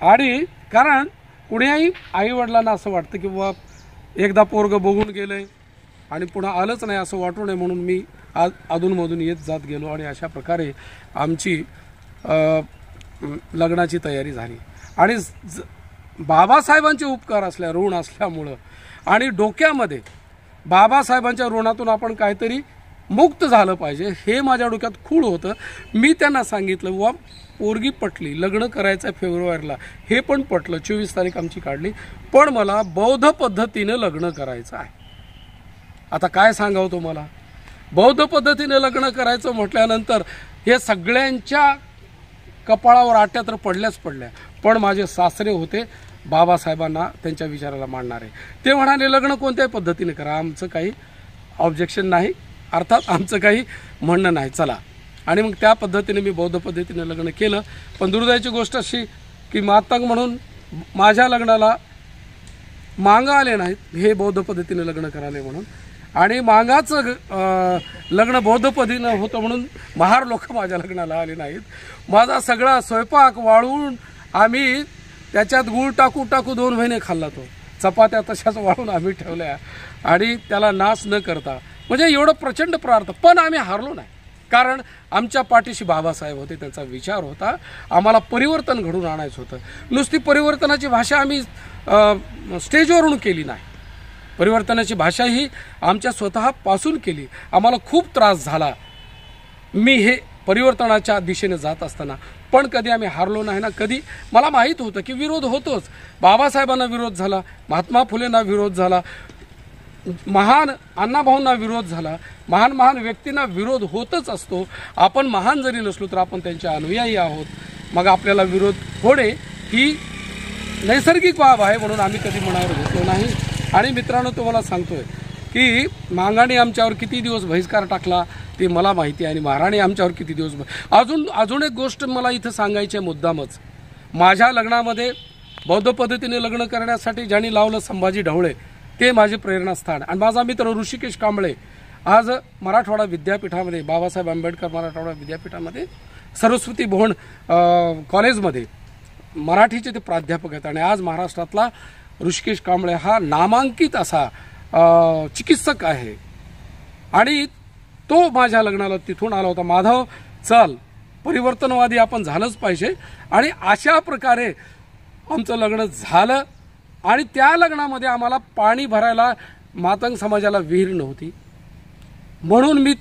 आणि कारण कुणीही आईवडिलांना असं वाटतं की बाबा एकदा पोरगं बघून गेलंय आणि पुन्हा आलंच नाही असं वाटू नये म्हणून मी आज अधूनमधून येत जात गेलो आणि अशा प्रकारे आमची लग्नाची तयारी झाली. आणि बाबासाहेबांचे उपकार असल्या ऋण असल्यामुळं आणि डोक्यामध्ये बाबासाहेबांच्या ऋणातून आपण काहीतरी मुक्त झालं पाहिजे हे माझ्या डोक्यात खूळ होतं. मी त्यांना सांगितलं वा पोरगी पटली, लग्न करायचं फेब्रुवारीला, हे पण पटलं, 24 तारीख आमची काढली, पण मला बौद्ध पद्धतीनं लग्न करायचं आहे. आता काय सांगावं तुम्हाला, बौद्ध पद्धतीने लग्न करायचं म्हटल्यानंतर हे सगळ्यांच्या कपाळावर आट्या तर पडल्याच पडल्या. पण माझे सासरे होते बाबासाहेबांना त्यांच्या विचाराला मानणारे. ते म्हणाले लग्न कोणत्याही पद्धतीने करा, आमचं काही ऑब्जेक्शन नाही, अर्थात आमचं काही म्हणणं नाही, चला. आणि मग त्या पद्धतीने मी बौद्ध पद्धतीने लग्न केलं. पण दुर्दैवाची गोष्ट अशी की मातंग म्हणून माझ्या लग्नाला मांगा आले नाहीत, हे बौद्ध पद्धतीने लग्न कराले म्हणून. आणि मांगाचं लग्न बौद्ध पद्धतीनं होतं म्हणून महार लोक माझ्या लग्नाला आले नाहीत. माझा सगळा स्वयंपाक वाळवून आम्ही त्याच्यात गूळ टाकू टाकू 2 महिने खाल्ला. तो चपात्या तशाच वाळून आम्ही ठेवल्या आणि त्याला नाश न करता, म्हणजे एवढं प्रचंड प्रार्थ. पण आम्ही हारलो नाही, कारण आमच्या पाठीशी बाबासाहेब होते, त्यांचा विचार होता, आम्हाला परिवर्तन घडून आणायचं होतं. नुसती परिवर्तनाची भाषा आम्ही स्टेजवरून केली नाही, परिवर्तनाची भाषा ही आमच्या स्वतःपासून केली. आम्हाला खूप त्रास झाला मी हे परिवर्तनाच्या दिशेने जात असताना, पण कधी आम्ही हारलो नाही ना. कधी मला माहीत होतं की विरोध होतोच, बाबासाहेबांना विरोध झाला, महात्मा फुलेंना विरोध झाला, महान अण्णाभाऊंना विरोध झाला, महान महान व्यक्तींना विरोध होतच असतो. आपण महान जरी नसलो तर आपण त्यांचे अनुयायी आहोत, मग आपल्याला विरोध होणे ही नैसर्गिक बाब आहे, म्हणून आम्ही कधी मनावर घेतलो नाही. आणि मित्रांनो, तुम्हाला सांगतोय की मांगाने आमच्यावर किती दिवस बहिष्कार टाकला ते मला माहिती आहे, आणि महाराणी आमच्यावर किती दिवस. अजून एक गोष्ट मला इथं सांगायची आहे मुद्दामच. माझ्या लग्नामध्ये बौद्ध पद्धतीने लग्न करण्यासाठी ज्यांनी लावलं संभाजी ढवळे, ते माझे प्रेरणास्थान. आणि माझा मित्र ऋषिकेश कांबळे आज मराठवाडा विद्यापीठामध्ये, बाबासाहेब आंबेडकर मराठवाडा विद्यापीठामध्ये सरस्वती भुवन कॉलेजमध्ये मराठीचे ते प्राध्यापक आहेत. आणि आज महाराष्ट्रातला ऋषिकेश कांबळे हा नामांकित असा चिकित्सक आहे. आणि तो माझ्या लग्नाला तिथून आला होता. माधव, चल परिवर्तनवादी आपण झालंच पाहिजे. आणि अशा प्रकारे आमचं लग्न झालं. आणि त्या लग्नामध्ये आम्हाला पाणी भरायला मातंग समाजाला विहीर नव्हती, म्हणून मी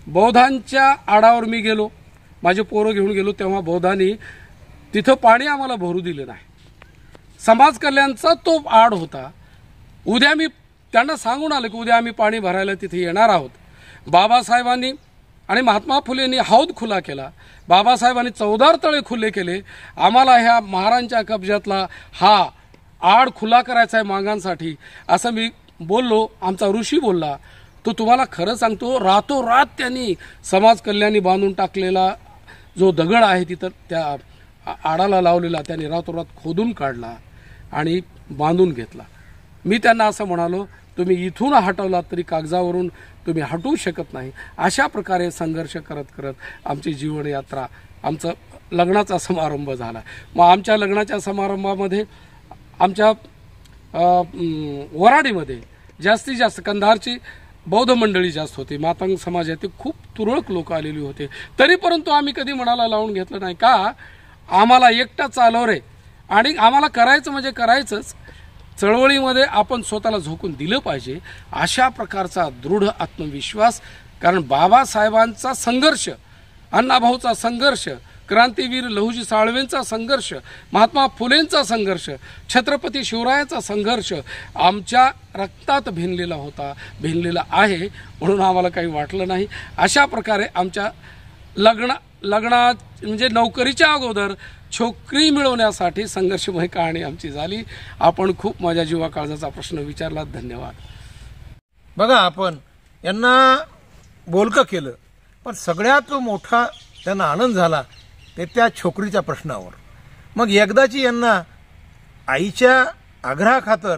बौद्धांच्या आडावर मी गेलो, माझे पोरं घेऊन गेलो. तेव्हा बौद्धांनी तिथं पाणी आम्हाला भरू दिलं नाही. समाज कल्याणचा तो आड होता. उद्या मी त्यांना सांगून आलो की उद्या आम्ही पाणी भरायला तिथे येणार आहोत. बाबासाहेबांनी आणि महात्मा फुलेंनी हौद खुला केला, बाबासाहेबांनी 14 तळे खुले केले. आम्हाला ह्या महाराजांच्या कब्जातला हा आड खुला करायचा आहे मागांसाठी, असं मी बोललो. आमचा ऋषी बोलला, तो तुम्हाला खरं सांगतो, रातोरात त्यांनी समाज कल्याणी बांधून टाकलेला जो दगड आहे तिथं त्या आडाला लावलेला त्यांनी रातोरात खोदून काढला आणि बांधून घेतला. मी त्यांना असं म्हणालो, तुम्ही इथून हटवलात तरी कागदावरून तुम्ही हटवू शकत नाही. अशा प्रकारे संघर्ष करत करत आमची जीवनयात्रा, आमचं लग्नाचा समारंभ झाला. मग आमच्या लग्नाच्या समारंभामध्ये आमच्या वराडीमध्ये जास्तीत जास्त कंधारची बौद्ध मंडळी जास्त होती, मातंग समाजातील खूप तुरळक लोक आलेली होते. तरी परंतु आम्ही कधी मनाला लावून घेतलं नाही का आम्हाला एकटा चालव रे, आणि आम्हाला करायचं म्हणजे करायचंच. चळवळीमध्ये आपण स्वतःला झोकून दिलं पाहिजे, अशा प्रकारचा दृढ आत्मविश्वास. कारण बाबासाहेबांचा संघर्ष, अण्णाभाऊचा संघर्ष, क्रांतीवीर लहुजी साळवेंचा संघर्ष, महात्मा फुलेंचा संघर्ष, छत्रपती शिवरायाचा संघर्ष आमच्या रक्तात भिनलेला होता, भिनलेला आहे, म्हणून आम्हाला काही वाटलं नाही. अशा प्रकारे आमच्या लग्नात म्हणजे नोकरीच्या अगोदर छोकरी मिळवण्यासाठी संघर्षमय कहाणी आमची झाली. आपण खूप माझ्या जीवा काळजाचा प्रश्न विचारला, धन्यवाद. बघा, आपण यांना बोलकं केलं, पण सगळ्यात मोठा त्यांना आनंद झाला ते त्या छोकरीच्या प्रश्नावर. मग एकदाची यांना आईच्या आग्रहाखातर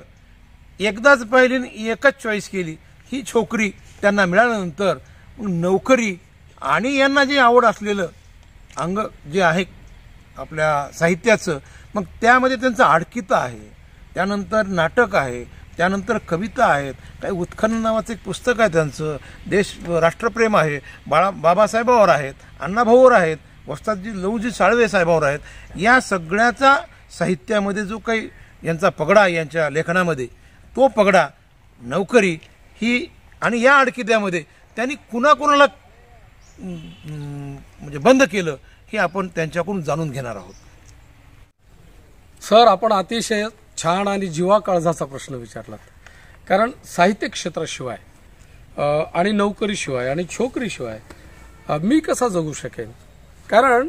एकदाच पहिली एकच चॉईस केली, ही छोकरी त्यांना मिळाल्यानंतर मग नोकरी आणि यांना जे आवड असलेलं अंग जे आहे आपल्या साहित्याचं, मग त्यामध्ये त्यांचं आडकितं आहे, त्यानंतर नाटक आहे, त्यानंतर कविता आहेत, काही उत्खनन नावाचं एक पुस्तक आहे त्यांचं, देश राष्ट्रप्रेम आहे, बाबासाहेबावर आहेत, अण्णाभाऊवर आहेत, वस्तादजी लहुजी साळवे साहेबावर आहेत. या सगळ्याचा साहित्यामध्ये जो काही यांचा पगडा यांच्या लेखनामध्ये, तो पगडा नोकरी ही आणि या आडकित्यामध्ये त्यांनी कुणाकुणाला म्हणजे बंद केलं हे आपण त्यांच्याकडून जाणून घेणार आहोत. सर, आपण अतिशय छान आणि जीवा काळजाचा प्रश्न विचारलात. कारण साहित्य क्षेत्राशिवाय आणि नोकरीशिवाय आणि छोकरीशिवाय मी कसा जगू शकेन. कारण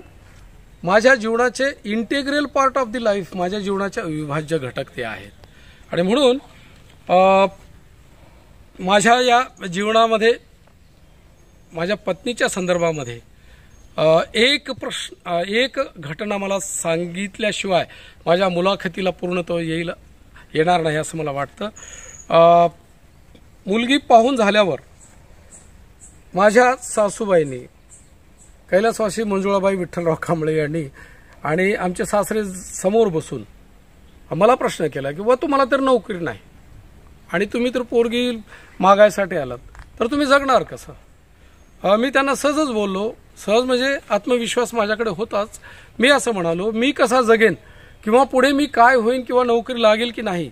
माझ्या जीवनाचे integral part of the life, माझ्या जीवनाचे अविभाज्य घटक ते आहेत. आणि म्हणून माझ्या या जीवनामध्ये माझ्या पत्नीच्या संदर्भामध्ये एक घटना मला सांगितल्याशिवाय माझ्या मुलाखतीला पूर्णत्व येणार नाही असं मला वाटतं. मुलगी पाहून झाल्यावर माझ्या सासूबाईंनी, कैलासवासी मंजुळाबाई विठ्ठलराव कांबळे यांनी आणि आमचे सासरे समोर बसून मला प्रश्न केला की वा तुम्हाला तर नोकरी नाही आणि तुम्ही तर पोरगी मागायसाठी आलात, तर तुम्ही जगणार कसं. मी त्यांना सहजच बोललो, सहज म्हणजे आत्मविश्वास माझ्याकडे होताच. मी असं म्हणालो, मी कसा जगेन किंवा पुढे मी काय होईन किंवा नोकरी लागेल की नाही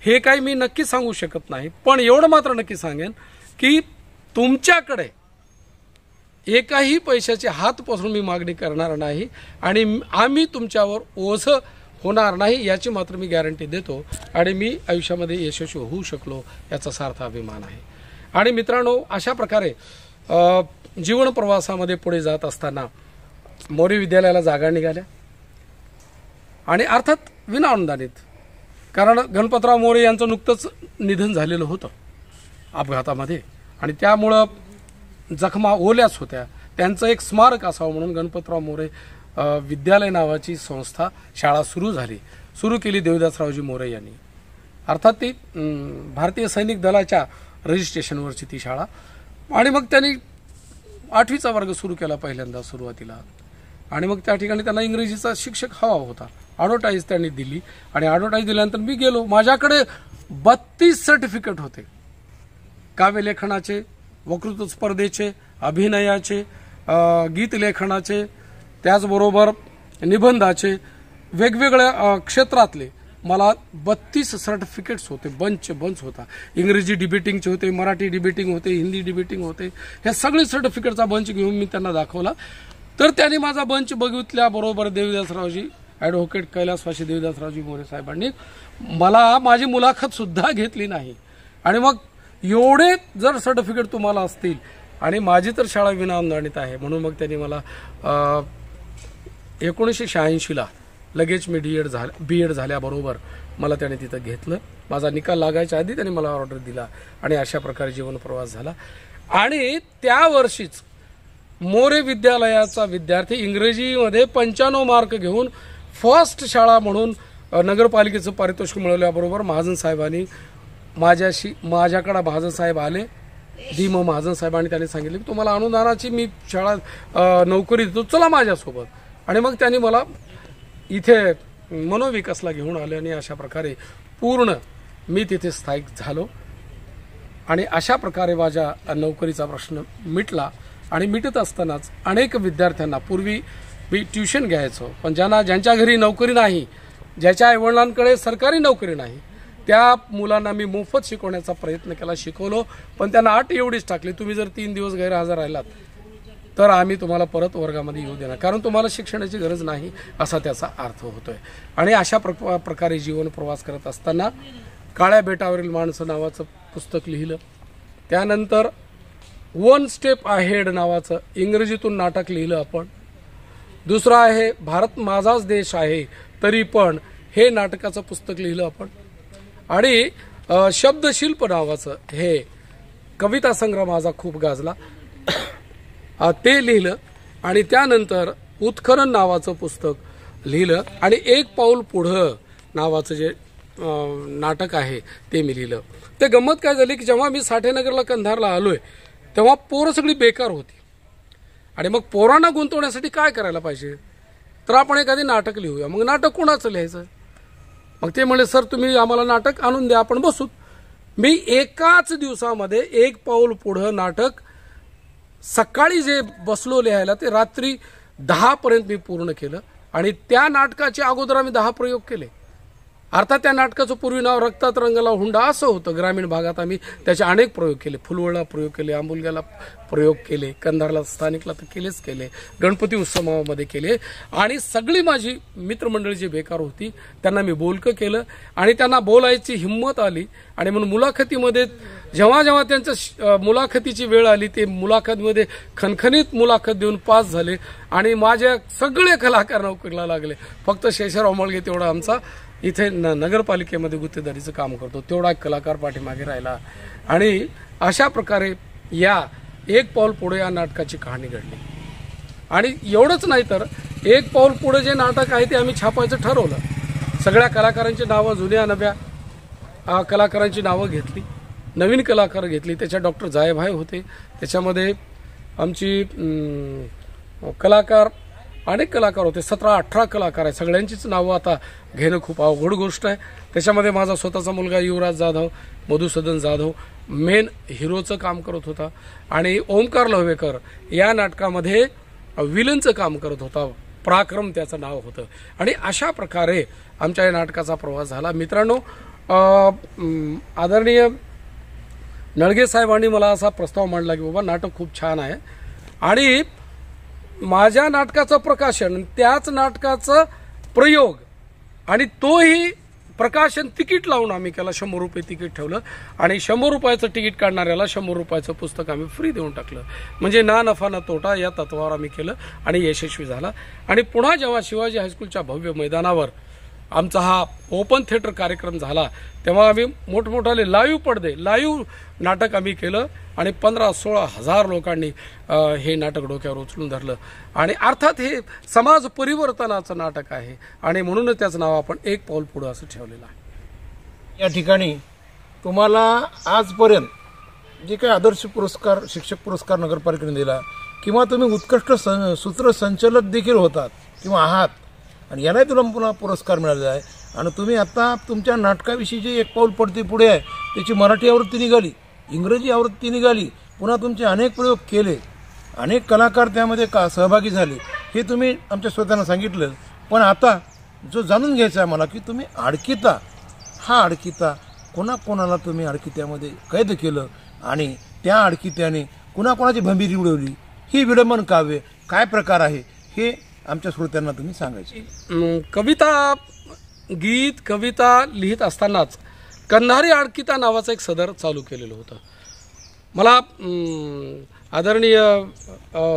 हे काही मी नक्की सांगू शकत नाही, पण एवढं मात्र नक्की सांगेन की तुमच्याकडे एकाही पैशाचे हात पसरून मी मागणी करणार नाही आणि आम्ही तुमच्यावर ओझं होणार नाही याची मात्र मी गॅरंटी देतो. आणि मी आयुष्यामध्ये यशस्वी होऊ शकलो याचा सार्थ अभिमान आहे. आणि मित्रांनो, अशा प्रकारे जीवन प्रवासामध्ये पुढे जात असताना मोरे विद्यालयाला जागा निघाल्या आणि अर्थात विनाअनुदानित. कारण गणपतराव मोरे यांचं नुकतंच निधन झालेलं होतं अपघातामध्ये आणि त्यामुळं जखमा ओल्याच होत्या. त्यांचं एक स्मारक असावं म्हणून गणपतराव मोरे विद्यालय नावाची संस्था, शाळा सुरू केली देवदासरावजी मोरे यांनी. अर्थात ती भारतीय सैनिक दलाच्या रजिस्ट्रेशनवरची ती शाळा. आणि मग त्यांनी 8वीचा वर्ग सुरू केला पहिल्यांदा सुरुवातीला. आणि मग त्या ठिकाणी त्यांना इंग्रजीचा शिक्षक हवा होता. ॲडव्हर्टाईज त्यांनी दिली आणि ॲडव्हर्टाईज दिल्यानंतर मी गेलो. माझ्याकडे 32 सर्टिफिकेट होते, काव्यलेखनाचे, वक्तृत्व स्पर्धेचे, अभिनयाचे, गीतलेखनाचे, त्याचबरोबर निबंधाचे, वेगवेगळ्या क्षेत्रातले मला 32 सर्टिफिकेट्स होते. बंच होता. इंग्रजी डिबेटिंगचे होते, मराठी डिबेटिंग होते, हिंदी डिबेटिंग होते. ह्या सगळे सर्टिफिकेटचा बंच घेऊन मी त्यांना दाखवला. तर त्यांनी माझा बंच बघितल्याबरोबर देवदासरावजी, ॲडव्होकेट कैलासवासी देवदासरावजी मोरे साहेबांनी मला माझी मुलाखत सुद्धा घेतली नाही. आणि मग एवढे जर सर्टिफिकेट तुम्हाला असतील आणि माझी तर शाळा विनाअनुदानित आहे म्हणून मग त्यांनी मला 1986ला लगेच मी बी एड झाल्याबरोबर मला त्याने तिथं घेतलं. माझा निकाल लागायच्या आधी त्यांनी मला ऑर्डर दिला आणि अशा प्रकारे जीवन प्रवास झाला. आणि त्या वर्षीच मोरे विद्यालयाचा विद्यार्थी इंग्रजीमध्ये 95 मार्क घेऊन फर्स्ट शाळा म्हणून नगरपालिकेचं पारितोषिक मिळवल्याबरोबर महाजन साहेबांनी माझ्याकडे महाजन साहेब आले, म महाजन साहेबांनी त्यांनी सांगितले की तुम्हाला अनुदानाची मी शाळा नोकरी देतो, चला माझ्यासोबत. आणि मग त्यांनी मला इथे मनोविकासला घेऊन आले आणि अशा प्रकारे पूर्ण मी तिथे स्थायिक झालो. आणि अशा प्रकारे माझ्या नोकरीचा प्रश्न मिटला. आणि मिटत असतानाच अनेक विद्यार्थ्यांना, पूर्वी मी ट्युशन घ्यायचो, पण ज्यांच्या घरी नोकरी नाही, ज्याच्या आईवडिलांकडे सरकारी नोकरी नाही, त्या मुलांना मी मोफत शिकवण्याचा प्रयत्न केला, शिकवलो. पण त्यांना अट एवढीच टाकली, तुम्ही जर 3 दिवस गैरहजर राहिलात तर आम्ही तुम्हाला परत वर्गामध्ये येऊ देणार, कारण तुम्हाला शिक्षणाची गरज नाही असा त्याचा अर्थ होतोय. आणि अशा प्रकारे जीवन प्रवास करत असताना काळ्या बेटावरील माणसं नावाचं पुस्तक लिहिलं. त्यानंतर 1 स्टेप अहेड नावाचं इंग्रजीतून नाटक लिहिलं आपण. दुसरं आहे भारत माझाच देश आहे तरी पण, हे नाटकाचं पुस्तक लिहिलं आपण. आणि शब्दशिल्प नावाचं हे कविता संग्रह माझा खूप गाजला ते लिहिलं. आणि त्यानंतर उत्खनन नावाचं पुस्तक लिहिलं. आणि एक पाऊल पुढं नावाचं जे नाटक आहे ते मी लिहिलं. ते गंमत काय झाली की जेव्हा मी साठेनगरला कंधारला आलोय तेव्हा पोरं सगळी बेकार होती. आणि मग पोरांना गुंतवण्यासाठी काय करायला पाहिजे, तर आपण एखादी नाटक लिहूया. मग नाटक कोणाचं लिहायचं? मग ते म्हणले सर तुम्ही आम्हाला नाटक आणून द्या, आपण बसू. मी एकाच दिवसामध्ये एक पाऊल पुढं नाटक सकाळी जे बसलो लिहायला ते रात्री 10 पर्यंत मी पूर्ण केलं. आणि त्या नाटकाच्या अगोदर आम्ही 10 प्रयोग केले. अर्थात त्या नाटकाचं पूर्वी नाव रक्तात रंगला हुंडा असं होतं. ग्रामीण भागात आम्ही त्याचे अनेक प्रयोग केले. फुलवळला प्रयोग केले, आंबुलग्याला प्रयोग केले, कंधारला स्थानिकला तर केले, गणपती उत्सवामध्ये केले. आणि सगळी माझी मित्रमंडळी जी बेकार होती त्यांना मी बोलकं केलं आणि त्यांना बोलायची हिंमत आली. आणि म्हणून मुलाखतीमध्ये जेव्हा त्यांचं मुलाखतीची वेळ आली ते मुलाखतीमध्ये खणखणीत मुलाखत देऊन पास झाले. आणि माझे सगळे कलाकार नोकरीला लागले. फक्त शेषराव मळगे तेवढा आमचा इथे नगरपालिकेमध्ये गुत्तेदारीचं काम करतो, तेवढा एक कलाकार पाठीमागे राहिला. आणि अशा प्रकारे या एक पाऊल पुढे या नाटकाची कहाणी घडली. आणि एवढंच नाही तर एक पाऊल पुढे जे नाटक आहे ते आम्ही छापायचं ठरवलं. सगळ्या कलाकारांची नावं, जुन्या नव्या कलाकारांची नावं घेतली, नवीन कलाकार घेतली. त्याच्यात डॉक्टर जायभाई होते, त्याच्यामध्ये आमची कलाकार अनेक कलाकार होते, 17-18 कलाकार आहे. सगळ्यांचीच नावं आता घेणं खूप अवघड गोष्ट आहे. त्याच्यामध्ये माझा स्वतःचा मुलगा युवराज जाधव, मधुसूदन जाधव मेन हिरोचं काम करत होता. आणि ओमकार लव्हेकर या नाटकामध्ये विलनचं काम करत होता, पराक्रम त्याचं नाव होतं. आणि अशा प्रकारे आमच्या या नाटकाचा प्रवास झाला. मित्रांनो, आदरणीय नळगे साहेबांनी मला असा प्रस्ताव मांडला की बाबा नाटक खूप छान आहे आणि माझ्या नाटकाचं प्रकाशन, त्याच नाटकाचं प्रयोग आणि तोही प्रकाशन तिकीट लावून आम्ही केला. 100 रुपये तिकीट ठेवलं आणि 100 रुपयाचं तिकीट काढणाऱ्याला 100 रुपयाचं पुस्तक आम्ही फ्री देऊन टाकलं. म्हणजे ना नफा ना तोटा या तत्वावर आम्ही केलं आणि यशस्वी झाला. आणि पुन्हा जेव्हा शिवाजी हायस्कूलच्या भव्य मैदानावर आमचा हा ओपन थिएटर कार्यक्रम झाला तेव्हा आम्ही मोठमोठाले लाईव्ह नाटक आम्ही केलं आणि 15-16 हजार लोकांनी हे नाटक डोक्यावर उचलून धरलं. आणि अर्थात हे समाज परिवर्तनाचं नाटक आहे आणि म्हणूनच त्याचं नाव आपण एक पाऊल पुढं असं ठेवलेलं आहे. या ठिकाणी तुम्हाला आजपर्यंत जे काही आदर्श पुरस्कार, शिक्षक पुरस्कार नगरपालिकेने दिला किंवा तुम्ही उत्कृष्ट सूत्रसंचालक देखील होतात किंवा आहात आणि यालाही तुला पुन्हा पुरस्कार मिळालेला आहे. आणि तुम्ही आता तुमच्या नाटकाविषयी जे एक पाऊल पडते पुढे आहे त्याची मराठी आवृत्ती निघाली, इंग्रजी आवृत्ती निघाली, पुन्हा तुमचे अनेक प्रयोग केले, अनेक कलाकार त्यामध्ये सहभागी झाले, हे तुम्ही आमच्या श्रोत्यांना सांगितलं. पण आता जो जाणून घ्यायचा आहे मला की तुम्ही आडकिता कोणाकोणाला तुम्ही आडकित्यामध्ये कैद केलं आणि त्या आडकित्याने कुणाकोणाची भंबीरी उडवली, ही विडंबन काव्य काय प्रकार आहे हे आमच्या श्रोत्यांना तुम्ही सांगायचे. कविता लिहित असतानाच कंधारी आडकिता नावाचं एक सदर चालू केलेलं होतं. मला आदरणीय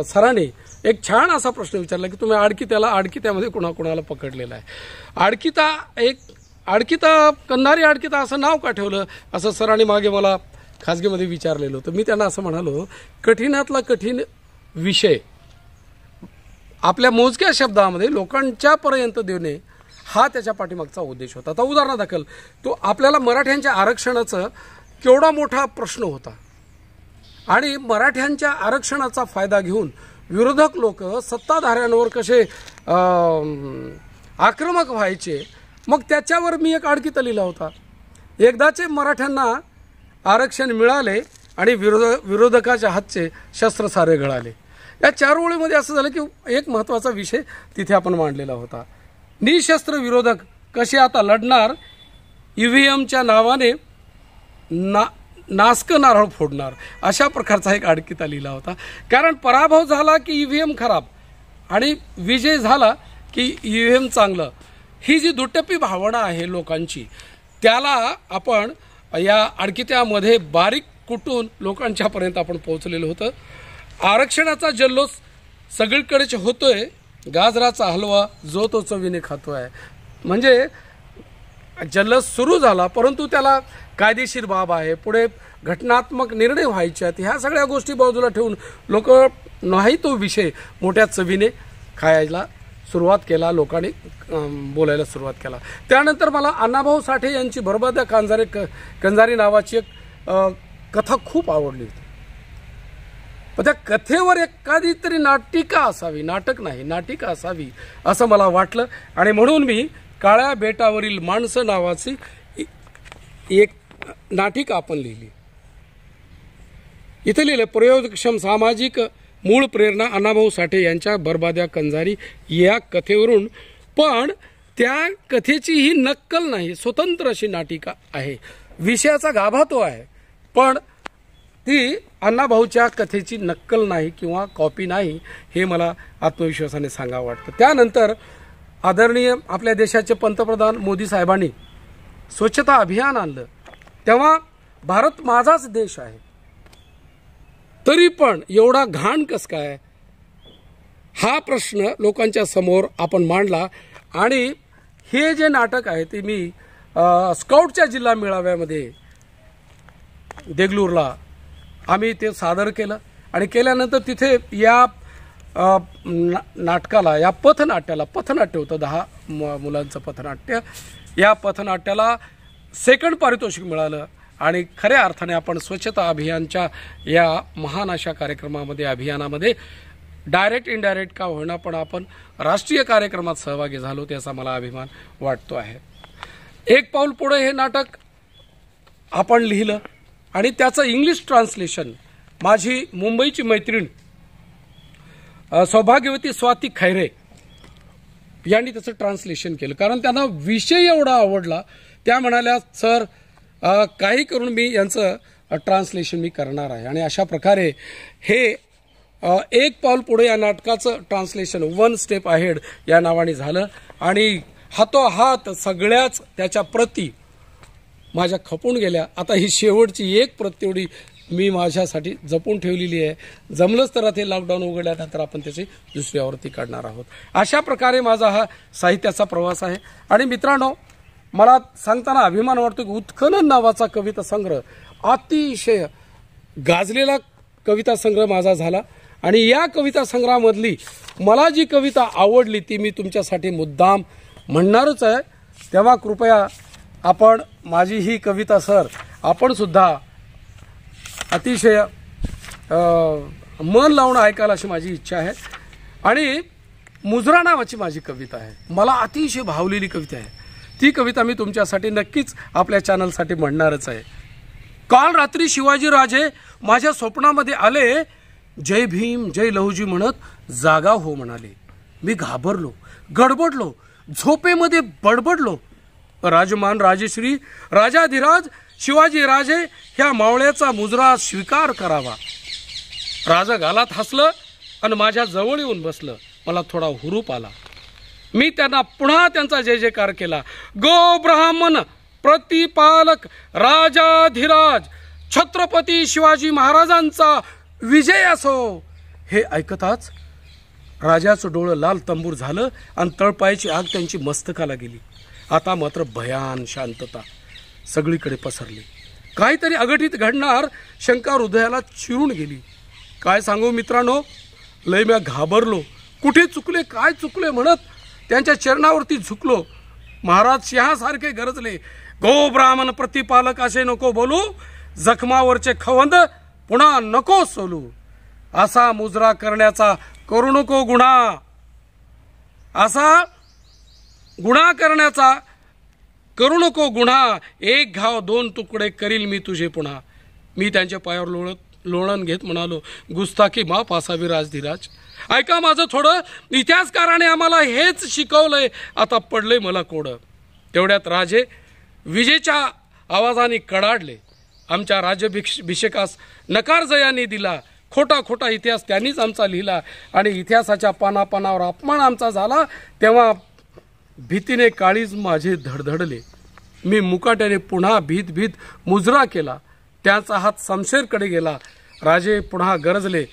सरांनी एक छान असा प्रश्न विचारला की तुम्ही आडकित्यामध्ये कुणाकुणाला पकडलेला आहे. आडकिता कंधारी आडकिता असं नाव का ठेवलं असं सरांनी मागे मला खासगीमध्ये विचारलेलं होतं. मी त्यांना असं म्हणालो, कठीणातला कठीण विषय आपल्या मोजक्या शब्दामध्ये लोकांच्या पर्यंत देणे हा त्याच्या पाठीमागचा उद्देश होता. आता उदाहरणादाखल तो आपल्याला मराठ्यांच्या आरक्षणाचा केवढा मोठा प्रश्न होता आणि मराठ्यांच्या आरक्षणाचा फायदा घेऊन विरोधक लोक सत्ताधाऱ्यांवर कसे आक्रमक व्हायचे, मग त्याच्यावर मी एक आडकिता लिहिला होता. एकदाचे मराठ्यांना आरक्षण मिळाले आणि विरोधकाच्या हातचे शस्त्र सारे गळाले. या 4 ओळीमध्ये असं झालं की एक महत्त्वाचा विषय तिथे आपण मांडलेला होता. निशस्त्र विरोधक कसे आता लढणार, ईव्हीएमच्या नावाने नासकं नारळ फोडणार, अशा प्रकारचा एक आडकिता लिहिला होता. कारण पराभव झाला की ईव्हीएम खराब आणि विजय झाला की ईव्हीएम चांगलं, ही जी दुटप्पी भावना आहे लोकांची त्याला आपण या आडकित्यामध्ये बारीक कुटून लोकांच्यापर्यंत आपण पोहोचलेलं होतं. आरक्षणाचा जल्लोष सगळीकडेच होतोय, गाजराचा हलवा जो तो चवीने खातोय. म्हणजे जल्लोष सुरू झाला परंतु त्याला कायदेशीर बाब आहे, पुढे घटनात्मक निर्णय व्हायचे आहेत, ह्या सगळ्या गोष्टी बाजूला ठेवून लोक नाही तो विषय मोठ्या चवीने खायला सुरुवात केला, लोकांनी बोलायला सुरुवात केला. त्यानंतर मला अण्णाभाऊ साठे यांची बरबाद्या कंजारी नावाची एक कथा खूप आवडली होती. पण त्या कथेवर एखादी तरी नाटिका असावी, नाटक नाही नाटिका असावी असं मला वाटलं आणि म्हणून मी काळ्या बेटावरील माणसं नावाची एक नाटिका आपण लिहिली. इथे लिहिलं प्रयोगक्षम सामाजिक मूळ प्रेरणा अण्णाभाऊ साठे यांच्या बरबाद्या कंजारी या कथेवरून. पण त्या कथेची ही नक्कल नाही, स्वतंत्र अशी नाटिका आहे. विषयाचा गाभा तो आहे पण ती अण्णाभाऊच्या कथेची नक्कल नाही किंवा कॉपी नाही हे मला आत्मविश्वासाने सांगावं वाटतं. त्यानंतर आदरणीय आपल्या देशाचे पंतप्रधान मोदी साहेबांनी स्वच्छता अभियान आणलं. तेव्हा भारत माझाच देश आहे तरी पण एवढा घाण कस काय हा प्रश्न लोकांच्या समोर आपण मांडला. आणि हे जे नाटक आहे ते मी स्काउटच्या जिल्हा मेळाव्यामध्ये देगलूरला आम्ही ते सादर केलं आणि केल्यानंतर तिथे या नाटकाला, या पथनाट्य होतं 10 मुलांचं पथनाट्य. या पथनाट्याला सेकंड पारितोषिक मिळालं आणि खऱ्या अर्थाने आपण स्वच्छता अभियानच्या या महान अशा कार्यक्रमामध्ये, अभियानामध्ये डायरेक्ट इनडायरेक्ट का होईना पण आपण राष्ट्रीय कार्यक्रमात सहभागी झालो त्याचा मला अभिमान वाटतो आहे. एक पाऊल पुढे हे नाटक आपण लिहिलं आणि त्याचं इंग्लिश ट्रान्सलेशन माझी मुंबईची मैत्रीण सौभाग्यवती स्वाती खैरे यांनी त्याचं ट्रान्सलेशन केलं. कारण त्यांना विषय एवढा आवडला, त्या म्हणाल्या सर काही करून मी यांचं ट्रान्सलेशन मी करणार आहे. आणि अशा प्रकारे हे एक पाऊल पुढे या नाटकाचं ट्रान्सलेशन वन स्टेप अहेड या नावाने झालं आणि हातोहात सगळ्याच त्याच्या प्रती माझ्या खपून गेल्या. आता ही शेवटची एक प्रत तेवढी मी माझ्यासाठी जपून ठेवलेली आहे. जमलंच तर ते लॉकडाऊन उघडल्यानंतर आपण त्याची दुसरी आवृत्ती काढणार आहोत. अशा प्रकारे माझा हा साहित्याचा प्रवास आहे. आणि मित्रांनो, मला सांगताना अभिमान वाटतो की उत्खनन नावाचा कविता संग्रह अतिशय गाजलेला कविता संग्रह माझा झाला आणि या कविता संग्रहामधली मला जी कविता आवडली ती मी तुमच्यासाठी मुद्दाम म्हणणारच आहे. तेव्हा कृपया आपण माझी ही कविता सर आपण सुद्धा अतिशय मन लावून ऐकायला अशी माझी इच्छा आहे. आणि मुजरा नावाची माझी कविता आहे, मला अतिशय भावलेली कविता आहे. ती कविता मी तुमच्यासाठी नक्कीच आपल्या चॅनलसाठी म्हणणारच आहे. काल रात्री शिवाजी राजे माझ्या स्वप्नामध्ये आले, जय भीम जय लहुजी म्हणत जागा हो म्हणाले. मी घाबरलो, गडबडलो, झोपेमध्ये बडबडलो. राजमान राजश्री राजाधिराज शिवाजी राजे ह्या मावळ्याचा मुजरा स्वीकार करावा. राजा गालात हसलं आणि माझ्या जवळ येऊन बसलं. मला थोडा हुरूप आला. मी त्यांना पुन्हा त्यांचा जय जयकार केला. गो ब्राह्मण प्रतिपालक राजाधिराज छत्रपती शिवाजी महाराजांचा विजय असो. हे ऐकताच राजाचं डोळं लाल तंबूर झालं आणि तळपायाची आग त्यांची मस्तकाला गेली. आता मात्र भयान शांतता सगळीकडे पसरली. काहीतरी अघटित घडणार शंका हृदयाला चिरून गेली. काय सांगू मित्रांनो, लय मी घाबरलो. कुठे चुकले, काय चुकले म्हणत त्यांच्या चरणावरती झुकलो. महाराज सिंहासारखे गरजले, गो ब्राह्मण प्रतिपालक असे नको बोलू, जखमावरचे खवंद पुन्हा नको सोलू. असा मुजरा करण्याचा करू नको गुन्हा, असा गुन्हा करण्याचा करू नको गुन्हा. एक घाव 2 तुकडे करील मी तुझे पुन्हा. मी त्यांच्या पायावर लोळण घेत म्हणालो, गुस्ताखी माफ असावी राजधिराज. ऐका माझं थोडं, इतिहासकाराने आम्हाला हेच शिकवलंय, आता पडलंय मला कोडं. तेवढ्यात राजे विजेच्या आवाजाने कडाडले. आमच्या राज्याभिषेकास नकार जयाने दिला. खोटा खोटा इतिहास त्यांनीच आमचा लिहिला आणि इतिहासाच्या पानापानावर अपमान आमचा झाला. तेव्हा भीतीने काळीज माझे धडधडले. मी मुकाट्याने पुन्हा भीत भीत मुजरा केला. त्यांचा हात शमशेरकडे गेला. राजे पुन्हा गरजले,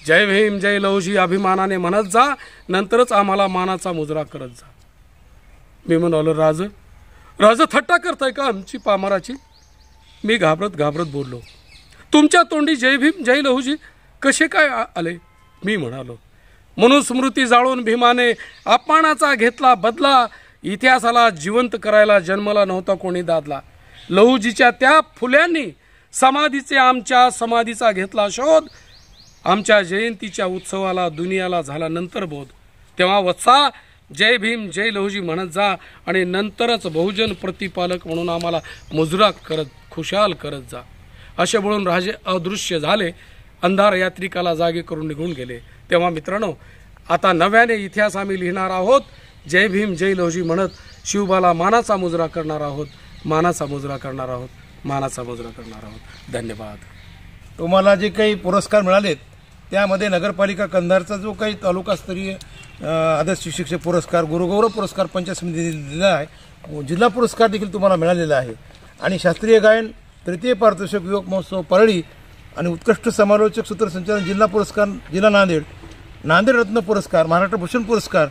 जय भीम जय लहुजी अभिमानाने म्हणत जा, नंतरच आम्हाला मानाचा मुजरा करत जा. मी म्हणालो, राज थट्टा करताय का आमची पामराची? मी घाबरत घाबरत बोललो, तुमच्या तोंडी जय भीम जय लहुजी कसे काय आले? मी म्हणालो, मनुस्मृती जाळून भीमाने अपमानाचा घेतला बदला. इतिहासाला जिवंत करायला जन्माला नव्हता कोणी दादला. लहुजीच्या त्या फुल्यांनी समाधीचे आमच्या समाधीचा घेतला शोध. आमच्या जयंतीच्या उत्सवाला दुनियाला झाला नंतर बोध, तेव्हा वत्सा जय भीम जय लहुजी म्हणत जा आणि नंतरच बहुजन प्रतिपालक म्हणून आम्हाला मुजरा करत खुशाल करत जा. असे बोलून राजे अदृश्य झाले, अंधार यात्रिकाला जागे करून निघून गेले. तेव्हा मित्रांनो, आता नव्याने इतिहास आम्ही लिहिणार आहोत. जय भीम जय लहुजी म्हणत शिवबाला मानाचा मुजरा करणार आहोत, मानाचा मुजरा करणार आहोत, मानाचा मुजरा करणार आहोत. धन्यवाद. तुम्हाला जे काही पुरस्कार मिळालेत त्यामध्ये नगरपालिका कंधारचा जो काही तालुकास्तरीय आदर्श शिक्षक पुरस्कार, गुरुगौरव पुरस्कार पंचायत समितीने दिला आहे, जिल्हा पुरस्कार देखील तुम्हाला मिळालेला आहे आणि शास्त्रीय गायन तृतीय पारितोषिक युवक महोत्सव परळी आणि उत्कृष्ट समालोचक सूत्रसंचालन जिल्हा पुरस्कार जिल्हा नांदेड, नांदेड रत्न पुरस्कार, महाराष्ट्र भूषण पुरस्कार,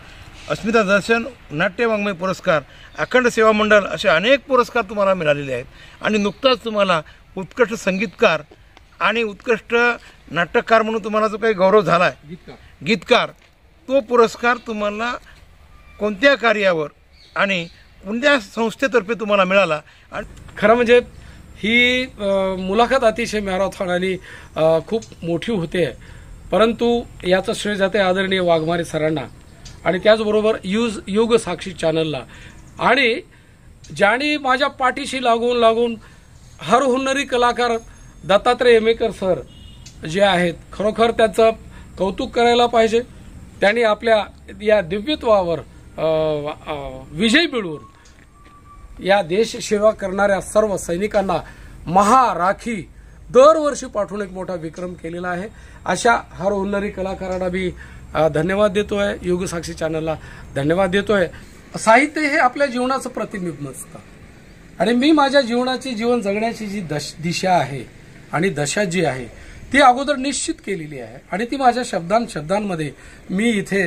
अस्मिता दर्शन नाट्य वाङ्मय पुरस्कार, अखंड सेवा मंडळ असे अनेक पुरस्कार तुम्हाला मिळालेले आहेत. आणि नुकताच तुम्हाला उत्कृष्ट संगीतकार आणि उत्कृष्ट नाटककार म्हणून तुम्हाला जो काही गौरव झाला आहे, गीतकार, तो पुरस्कार तुम्हाला कोणत्या कार्यावर आणि कोणत्या संस्थेतर्फे तुम्हाला मिळाला. आणि खरं म्हणजे ही मुलाखत अतिशय मॅरेथॉन आणि खूप मोठी होते, परंतु याचं श्रेय जाते आदरणीय वाघमारे सरांना आणि त्याचबरोबर युग साक्षी चॅनलला. आणि ज्यांनी माझ्या पाठीशी लागून हर हुन्नरी कलाकार दत्तात्रय येमेकर सर जे आहेत, खरोखर त्याचं कौतुक करायला पाहिजे. त्यांनी आपल्या या दिव्यत्वावर विजय मिळवून या देश सेवा करणाऱ्या सर्व सैनिकांना महाराखी दरवर्षी पाठवून एक मोठा विक्रम केलेला आहे. अशा हर हुन्नरी कलाकारांना मी धन्यवाद देतोय, युग साक्षी चॅनलला धन्यवाद देतोय. साहित्य हे आपल्या जीवनाचं प्रतिबिंब असतं आणि मी माझ्या जीवनाची जीवन जगण्याची जी दिशा आहे आणि दशा जी आहे ती अगोदर निश्चित केलेली आहे आणि ती माझ्या शब्दांमध्ये मी इथे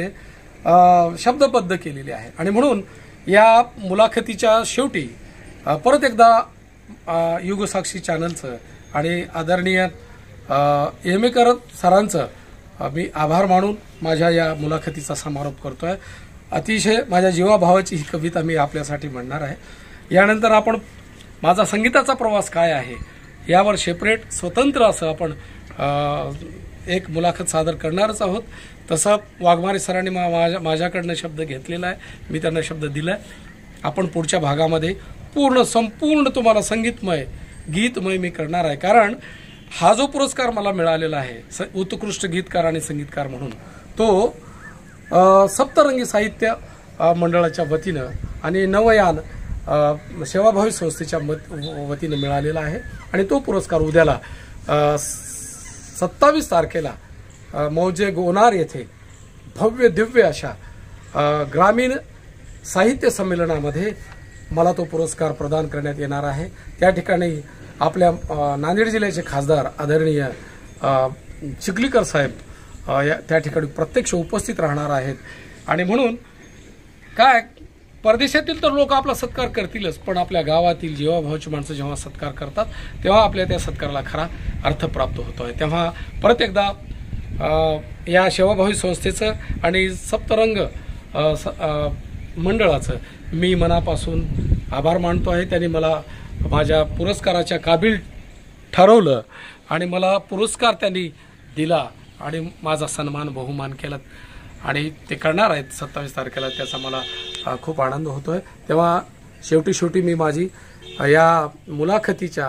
शब्दबद्ध केलेली आहे. आणि म्हणून या मुलाखतीच्या शेवटी परत एकदा युग साक्षी चॅनलचं आणि आदरणीय येमेकर सरांचं मी आभार मानून माझ्या या मुलाखतीचा समारोप करतोय. अतिशय माझ्या जीवाभावाची ही कविता मी आपल्यासाठी म्हणणार आहे. यानंतर आपण माझा संगीताचा प्रवास काय आहे यावर सेपरेट स्वतंत्र असं आपण एक मुलाखत सादर करणारच आहोत. तसं वाघमारे सरांनी माझ्याकडनं शब्द घेतलेला आहे, मी त्यांना शब्द दिला आहे. आपण पुढच्या भागामध्ये संपूर्ण तुम्हाला संगीतमय गीतमय मी करणार आहे. कारण हा जो पुरस्कार मला मिळालेला आहे उत्कृष्ट गीतकार आणि संगीतकार म्हणून, तो सप्तरंगी साहित्य मंडळाच्या वतीनं आणि नवयान सेवाभावी संस्थेच्या वतीनं मिळालेला आहे. आणि तो पुरस्कार उद्याला 27 तारखेला मौजे गोनार येथे भव्य दिव्य अशा ग्रामीण साहित्य संमेलनामध्ये मला तो पुरस्कार प्रदान करण्यात येणार आहे. त्या ठिकाणी आपल्या नांदेड जिल्ह्याचे खासदार आदरणीय चिखलीकर साहेब त्या ठिकाणी प्रत्यक्ष उपस्थित राहणार आहेत. आणि म्हणून काय, परदेशातील तर लोक आपला सत्कार करतीलच, पण आपल्या गावातील जीवाभावाची माणसं जेव्हा सत्कार करतात तेव्हा आपल्या त्या सत्काराला खरा अर्थ प्राप्त होतो आहे. तेव्हा परत एकदा या सेवाभावी संस्थेचं आणि सप्तरंग मंडळाचं मी मनापासून आभार मानतो आहे. त्यांनी मला माझ्या पुरस्काराच्या काबिल ठरवलं आणि मला पुरस्कार त्यांनी दिला आणि माझा सन्मान बहुमान केला आणि ते करणार आहेत 27 तारखेला. त्याचा मला खूप आनंद होतोय. तेव्हा शेवटी मी माझी या मुलाखतीच्या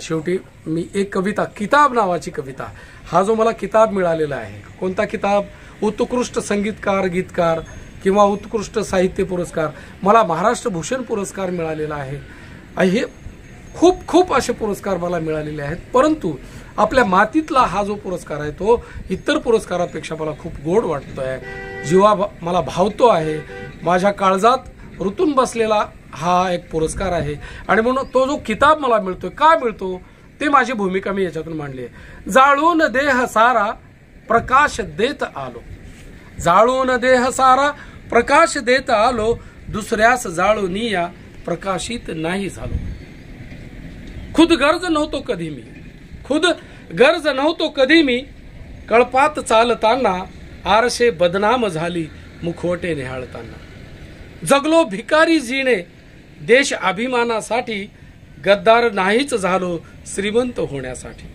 शेवटी मी एक कविता, किताब नावाची कविता, हा जो मला किताब मिळालेला आहे, कोणता किताब, उत्कृष्ट संगीतकार गीतकार किंवा उत्कृष्ट साहित्य पुरस्कार, मला महाराष्ट्र भूषण पुरस्कार मिळालेला आहे. हे खूप असे पुरस्कार मला मिळालेले आहेत, परंतु आपल्या मातीतला हा जो पुरस्कार आहे तो इतर पुरस्कारापेक्षा मला खूप गोड वाटतोय, जीवा मला भावतो आहे. माझ्या काळजात रुतून बसलेला हा एक पुरस्कार आहे. आणि म्हणून तो जो किताब मला मिळतोय, का मिळतो ते माझी भूमिका मी याच्यातून मांडली आहे. जाळून देह सारा प्रकाश देत आलो, जाळून देह सारा प्रकाश देत आलो, दुसऱ्यास जाळून या प्रकाशित नाही झालो. खुद गर्ज नव्हतो कधी मी, कळपात चालताना आरशे बदनाम झाली मुखवटे निहाळताना. जगलो भिकारी जीने देश अभिमानासाठी, गद्दार नाहीच झालो श्रीमंत होण्यासाठी.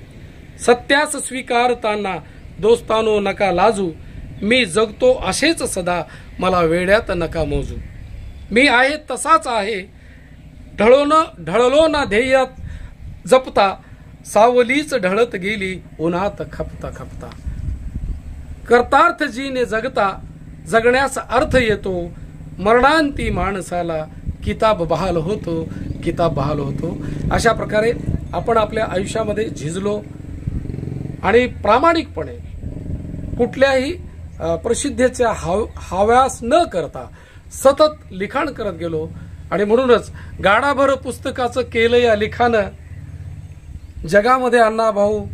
सत्यास स्वीकारताना दोस्तानो नका लाजू, मी जगतो असेच सदा, मला वेड्यात नका मोजू. मी आहे तसाच आहे, ढळलो ना ध्येयात जपता, सावलीच ढळत गेली उन्हात खपता खपता. कर्तार्थ जीने जगता, जगण्यास अर्थ येतो, मरणांती माणसाला किताब बहाल होतो, किताब बहाल होतो. अशा प्रकारे आपण आपल्या आयुष्यामध्ये झिजलो आणि प्रामाणिकपणे कुठल्याही प्रसिद्धीच्या हव्यास न करता सतत लिखाण करत गेलो. आणि म्हणूनच गाडाभर पुस्तकाचं केलं या लिखाणं. जगामध्ये अण्णाभाऊ,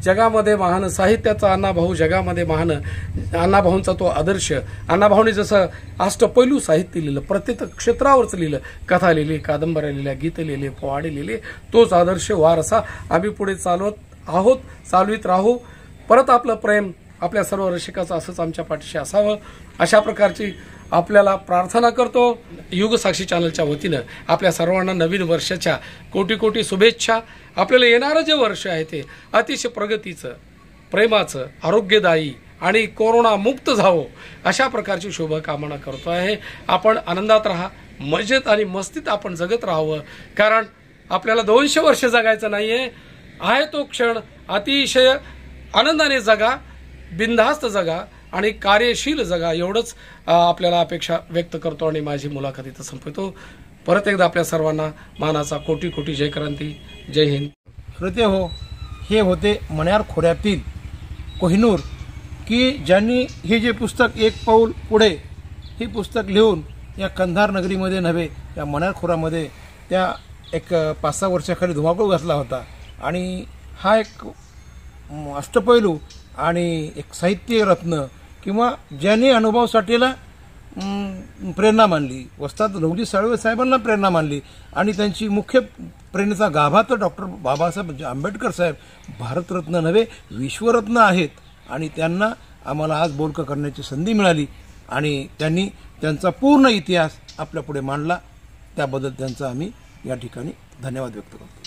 जगामध्ये महान साहित्याचा अण्णाभाऊ, जगामध्ये महान अण्णाभाऊंचा तो आदर्श. अण्णाभाऊंनी जसं अष्टपैलू साहित्य लिहिलं, प्रत्येक क्षेत्रावरच लिहिलं, कथा लिहिली, कादंबऱ्या लिहिल्या, गीत लिहिले, पोवाडे लिहिले, तोच आदर्श वारसा आम्ही पुढे चालवत आहोत, चालवित राहू. परत आपलं प्रेम आपल्या सर्व रसिकाचं असंच आमच्या पाठीशी असावं, अशा प्रकारची आपल्याला प्रार्थना करतो. युगसाक्षी चॅनलच्या वतीनं आपल्या सर्वांना नवीन वर्षाच्या कोटी कोटी शुभेच्छा. आपल्याला येणारं जे वर्ष आहे ते अतिशय प्रगतीचं, प्रेमाचं, आरोग्यदायी आणि कोरोना मुक्त जावो अशा प्रकारची शुभकामना करतो आहे. आपण आनंदात राहा, मजेत आणि मस्तीत आपण जगत राहावं, कारण आपल्याला 200 वर्ष जगायचं नाहीये. आहे तो क्षण अतिशय आनंदाने जगा, बिनधास्त जगा आणि कार्यशील जगा, एवढंच आपल्याला अपेक्षा व्यक्त करतो आणि माझी मुलाखत इथं संपवतो. परत एकदा आपल्या सर्वांना मानाचा कोटी कोटी जय क्रांती, जय हिंद. श्रोते हो, हे होते मण्यार खोऱ्यातील कोहिनूर, की ज्यांनी हे जे पुस्तक एक पाऊल पुढे हे पुस्तक लिहून या कंधार नगरीमध्ये नव्हे, या मण्यार खोऱ्यामध्ये त्या एक 5-6 वर्षाखाली धुमाकूळ घातला होता. आणि हा एक अष्टपैलू आणि एक साहित्य रत्न, किंवा ज्यांनी अनुभव साठेला प्रेरणा मानली, वस्ताद लवली साळवे साहेबांना प्रेरणा मानली, आणि त्यांची मुख्य प्रेरणेचा गाभा तर डॉक्टर बाबासाहेब आंबेडकर साहेब, भारतरत्न नव्हे विश्वरत्न आहेत. आणि त्यांना आम्हाला आज बोलकं करण्याची संधी मिळाली आणि त्यांनी त्यांचा पूर्ण इतिहास आपल्यापुढे मांडला. त्याबद्दल त्यांचा आम्ही या ठिकाणी धन्यवाद व्यक्त करतो.